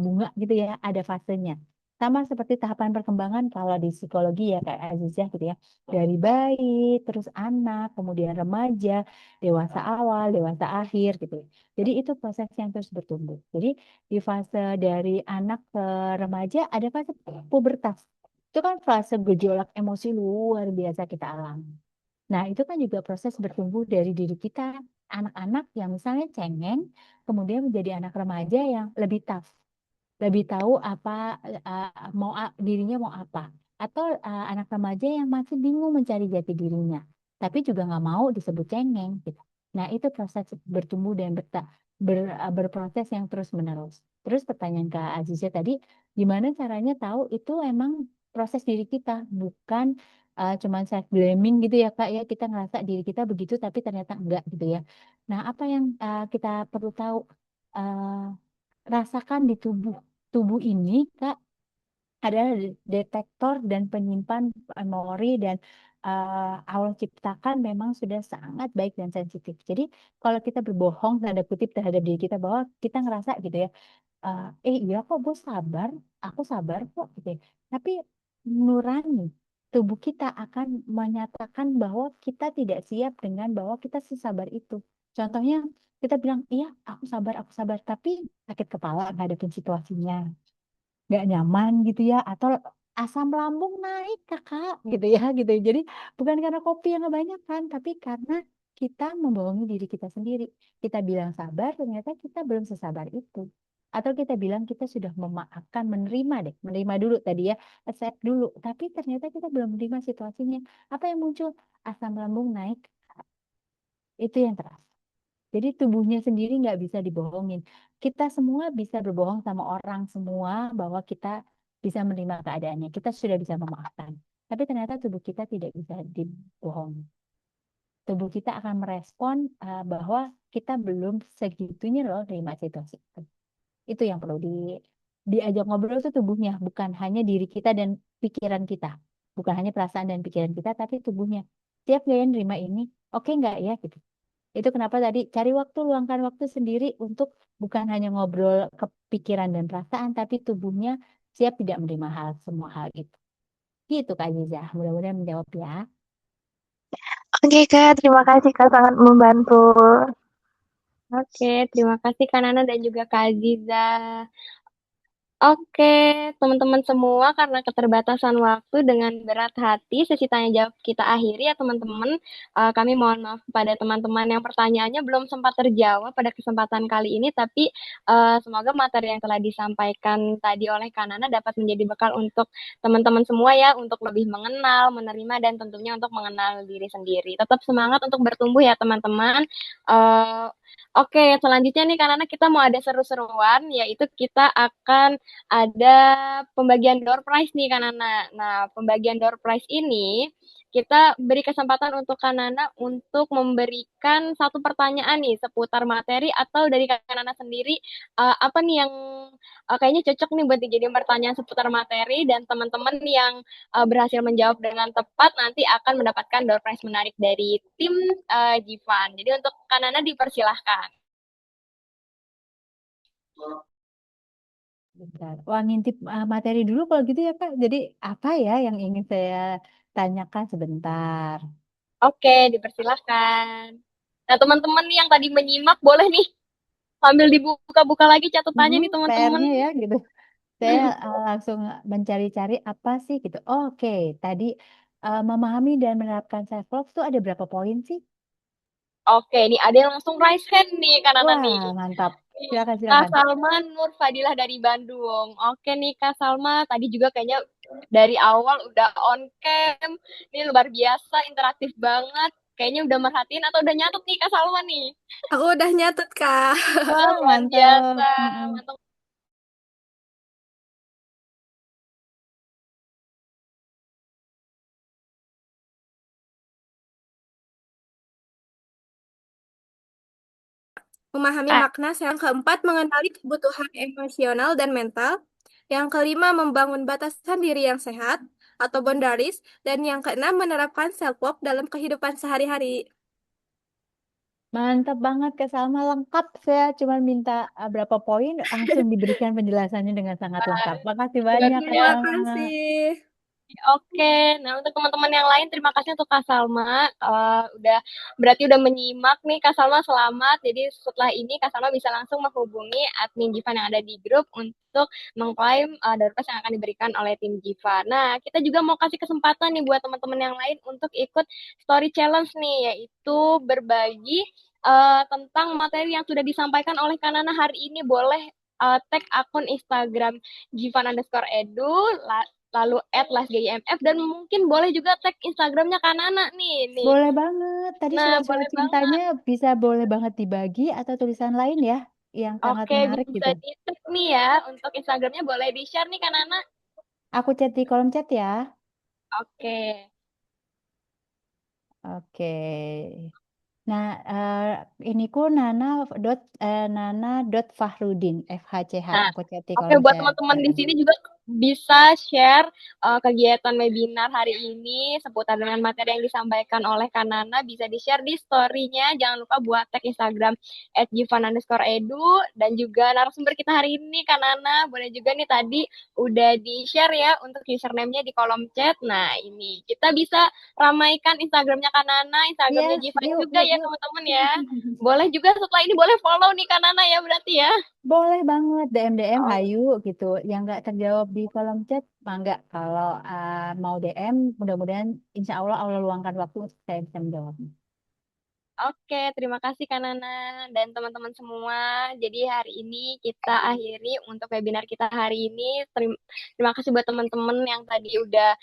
bunga gitu ya, ada fasenya. Sama seperti tahapan perkembangan kalau di psikologi ya kayak Azizah gitu ya, dari bayi, terus anak, kemudian remaja, dewasa awal, dewasa akhir gitu. Jadi itu proses yang terus bertumbuh. Jadi di fase dari anak ke remaja ada fase pubertas. Itu kan fase gejolak emosi luar biasa kita alami. Nah, itu kan juga proses bertumbuh dari diri kita. Anak-anak yang misalnya cengeng, kemudian menjadi anak remaja yang lebih tough, lebih tahu apa dirinya mau apa, atau anak remaja yang masih bingung mencari jati dirinya tapi juga nggak mau disebut cengeng gitu. Nah, itu proses bertumbuh dan berproses yang terus menerus. Terus pertanyaan Kak Aziza tadi, gimana caranya tahu itu emang proses diri kita, bukan cuman self blaming gitu ya Kak ya, kita ngerasa diri kita begitu tapi ternyata enggak gitu ya. Nah, apa yang kita perlu tahu? Eh, Rasakan di tubuh tubuh ini Kak adalah detektor dan penyimpan memori dan Allah ciptakan memang sudah sangat baik dan sensitif. Jadi kalau kita berbohong tanda kutip terhadap diri kita bahwa kita ngerasa gitu ya, iya kok gue sabar, aku sabar kok gitu ya. Tapi nurani tubuh kita akan menyatakan bahwa kita tidak siap dengan bahwa kita sesabar itu. Contohnya kita bilang, iya aku sabar, tapi sakit kepala ngadepin situasinya, nggak nyaman gitu ya, atau asam lambung naik kakak gitu ya gitu. Jadi bukan karena kopi yang kebanyakan, tapi karena kita membohongi diri kita sendiri. Kita bilang sabar, ternyata kita belum sesabar itu. Atau kita bilang kita sudah memaafkan, menerima deh, menerima dulu tadi ya, accept dulu. Tapi ternyata kita belum menerima situasinya. Apa yang muncul? Asam lambung naik, itu yang terasa. Jadi tubuhnya sendiri nggak bisa dibohongin. Kita semua bisa berbohong sama orang semua bahwa kita bisa menerima keadaannya. Kita sudah bisa memaafkan. Tapi ternyata tubuh kita tidak bisa dibohongi. Tubuh kita akan merespon bahwa kita belum segitunya loh terima situasi itu. Itu yang perlu diajak ngobrol tuh tubuhnya, bukan hanya diri kita dan pikiran kita. Bukan hanya perasaan dan pikiran kita, tapi tubuhnya. Siap nggak ya nerima ini? Oke nggak ya? Gitu. Itu kenapa tadi cari waktu, luangkan waktu sendiri untuk bukan hanya ngobrol ke pikiran dan perasaan, tapi tubuhnya siap tidak menerima semua hal itu. Gitu Kak Aziza. Mudah-mudahan menjawab ya. Oke Kak, terima kasih Kak, sangat membantu. Oke, terima kasih Kak Nana dan juga Kak Aziza. Oke, teman-teman semua, karena keterbatasan waktu dengan berat hati, sesi tanya jawab kita akhiri ya teman-teman. Kami mohon maaf kepada teman-teman yang pertanyaannya belum sempat terjawab pada kesempatan kali ini, tapi semoga materi yang telah disampaikan tadi oleh Kanana dapat menjadi bekal untuk teman-teman semua ya, untuk lebih mengenal, menerima, dan tentunya untuk mengenal diri sendiri. Tetap semangat untuk bertumbuh ya teman-teman. Uh, Oke, selanjutnya nih karena kita mau ada seru-seruan, yaitu kita akan ada pembagian door prize nih Kanana. Nah, pembagian door prize ini kita beri kesempatan untuk Kanana untuk memberikan satu pertanyaan nih seputar materi atau dari Kanana sendiri apa nih yang kayaknya cocok nih buat dijadiin pertanyaan seputar materi, dan teman-teman yang berhasil menjawab dengan tepat nanti akan mendapatkan door prize menarik dari tim Jivan. Jadi untuk Kanana dipersilahkan. Bentar. Wah, ngintip materi dulu kalau gitu ya Kak. Jadi apa ya yang ingin saya tanyakan sebentar? Oke, dipersilahkan. Nah, teman-teman yang tadi menyimak boleh nih sambil dibuka-buka lagi catatannya nih teman-teman. PR-nya ya gitu. Saya langsung mencari-cari apa sih gitu. Oke, tadi memahami dan menerapkan self love tuh ada berapa poin sih? Oke, nih ada yang langsung raise hand nih karena nih. Wah, mantap. Silakan, Kak silakan. Salma Nur Fadilah dari Bandung. Oke nih Kak Salma, tadi juga kayaknya dari awal udah on cam. Ini luar biasa, interaktif banget. Kayaknya udah merhatiin atau udah nyatet nih Kak Salma nih. Aku udah nyatet, Kak. Wah, Luar mantap. biasa. Mm-mm. Mantap. Memahami makna. Yang keempat, mengenali kebutuhan emosional dan mental. Yang kelima, membangun batasan diri yang sehat atau boundaries. Dan yang keenam, menerapkan self-love dalam kehidupan sehari-hari. Mantap banget Kak Salma, lengkap. Saya cuma minta berapa poin langsung diberikan penjelasannya dengan sangat lengkap. Makasih Luar banyak Kak Terima Salma. biasa. kasih. Oke, nah untuk teman-teman yang lain terima kasih untuk Kak Salma. Udah berarti udah menyimak nih Kak Salma, selamat. Jadi setelah ini Kak Salma bisa langsung menghubungi admin Jivan yang ada di grup untuk mengklaim door prize yang akan diberikan oleh tim Jivan. Nah, kita juga mau kasih kesempatan nih buat teman-teman yang lain untuk ikut story challenge nih, yaitu berbagi tentang materi yang sudah disampaikan oleh Kanana hari ini. Boleh tag akun Instagram Jivan_edu, lalu @lasgimf, dan mungkin boleh juga tag Instagramnya Kanana nih. Boleh banget. Tadi Nah, surat-surat boleh cintanya banget. bisa boleh banget dibagi atau tulisan lain ya yang sangat Oke, menarik bisa gitu. di tag nih ya. Untuk Instagramnya boleh di share nih Kanana. Aku chat di kolom chat ya. Oke. Oke. Nah, ini ku Nana dot Fahrudin FHCH. Nah, Aku chat di oke, kolom buat chat. teman-teman di sini juga bisa share kegiatan webinar hari ini seputar dengan materi yang disampaikan oleh Kanana, bisa di-share di story-nya. Jangan lupa buat tag Instagram @jivan_edu, dan juga narasumber kita hari ini Kanana. Boleh juga nih tadi udah di-share ya untuk username-nya di kolom chat. Nah, ini kita bisa ramaikan Instagramnya Kanana, Instagramnya Yes, Jivan yuk, juga yuk, ya yuk. teman-teman ya. Boleh juga setelah ini boleh follow nih Kanana ya berarti ya. Boleh banget DM Oh, hayu gitu. Yang nggak terjawab di kolom chat, mangga. Kalau mau DM, mudah-mudahan insya Allah Allah luangkan waktu untuk saya bisa menjawab. oke, terima kasih Kak Nana dan teman-teman semua. Jadi hari ini kita akhiri untuk webinar kita hari ini. Terima kasih buat teman-teman yang tadi udah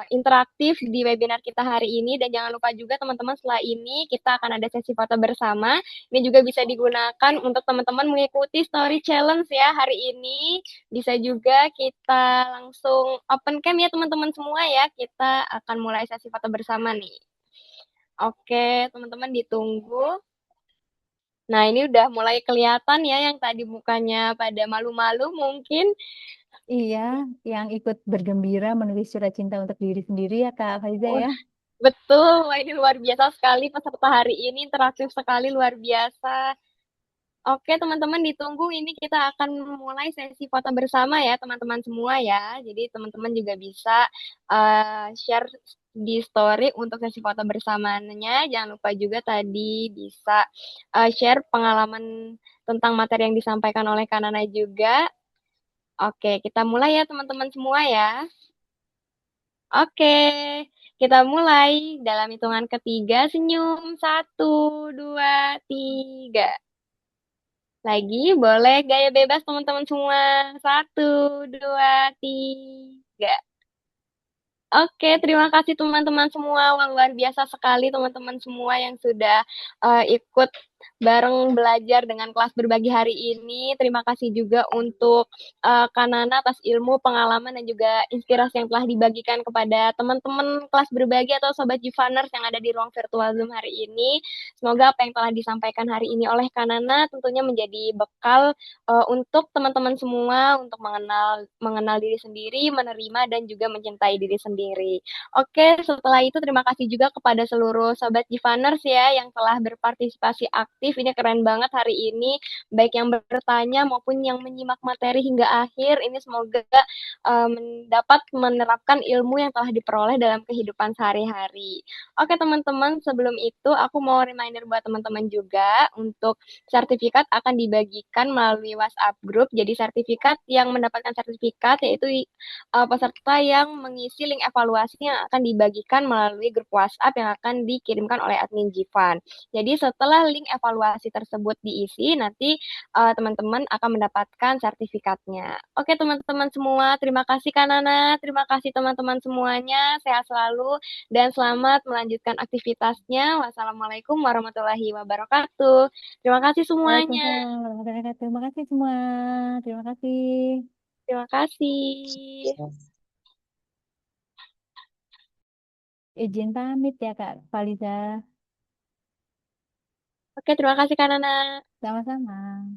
interaktif di webinar kita hari ini. Dan jangan lupa juga teman-teman, setelah ini kita akan ada sesi foto bersama. Ini juga bisa digunakan untuk teman-teman mengikuti story challenge ya hari ini. Bisa juga kita langsung open cam ya teman-teman semua ya. Kita akan mulai sesi foto bersama nih. Oke, teman-teman ditunggu. Nah, ini udah mulai kelihatan ya yang tadi mukanya pada malu-malu mungkin. Iya, yang ikut bergembira menulis surat cinta untuk diri sendiri ya Kak Faiza ya. Wah, betul. Wah, ini luar biasa sekali peserta hari ini, interaktif sekali, luar biasa. Oke, teman-teman ditunggu, ini kita akan mulai sesi foto bersama ya, teman-teman semua ya. Jadi teman-teman juga bisa share di story untuk sesi foto bersamanya. Jangan lupa juga tadi bisa share pengalaman tentang materi yang disampaikan oleh Kanana juga. Oke, kita mulai ya teman-teman semua ya. Oke, kita mulai dalam hitungan ketiga, senyum. Satu, dua, tiga. Lagi, boleh gaya bebas teman-teman semua. Satu, dua, tiga. Oke, terima kasih teman-teman semua. Wah, luar biasa sekali teman-teman semua yang sudah ikut bareng belajar dengan kelas berbagi hari ini. Terima kasih juga untuk Kanana atas ilmu, pengalaman, dan juga inspirasi yang telah dibagikan kepada teman-teman kelas berbagi atau Sobat Jivaners yang ada di ruang virtual Zoom hari ini. Semoga apa yang telah disampaikan hari ini oleh Kanana tentunya menjadi bekal untuk teman-teman semua untuk mengenal mengenal diri sendiri, menerima dan juga mencintai diri sendiri. Oke, setelah itu terima kasih juga kepada seluruh sobat Givaners ya yang telah berpartisipasi aktif. Ini keren banget hari ini, baik yang bertanya maupun yang menyimak materi hingga akhir. Ini semoga dapat menerapkan ilmu yang telah diperoleh dalam kehidupan sehari-hari. Oke, teman-teman, sebelum itu aku mau reminder buat teman-teman juga untuk sertifikat akan dibagikan melalui WhatsApp group. Jadi sertifikat yang mendapatkan sertifikat yaitu peserta yang mengisi link evaluasi yang akan dibagikan melalui grup WhatsApp yang akan dikirimkan oleh admin Jivan. Jadi setelah link evaluasi tersebut diisi, nanti teman-teman akan mendapatkan sertifikatnya. Oke teman-teman semua, terima kasih Kanana, terima kasih teman-teman semuanya, sehat selalu dan selamat melanjutkan aktivitasnya. Wassalamualaikum warahmatullahi wabarakatuh. Terima kasih semuanya. Waalaikumsalam warahmatullahi wabarakatuh. Terima kasih semua. Terima kasih. Terima kasih. Izin pamit ya Kak Faliza. Oke, terima kasih Kak Nana. Sama-sama.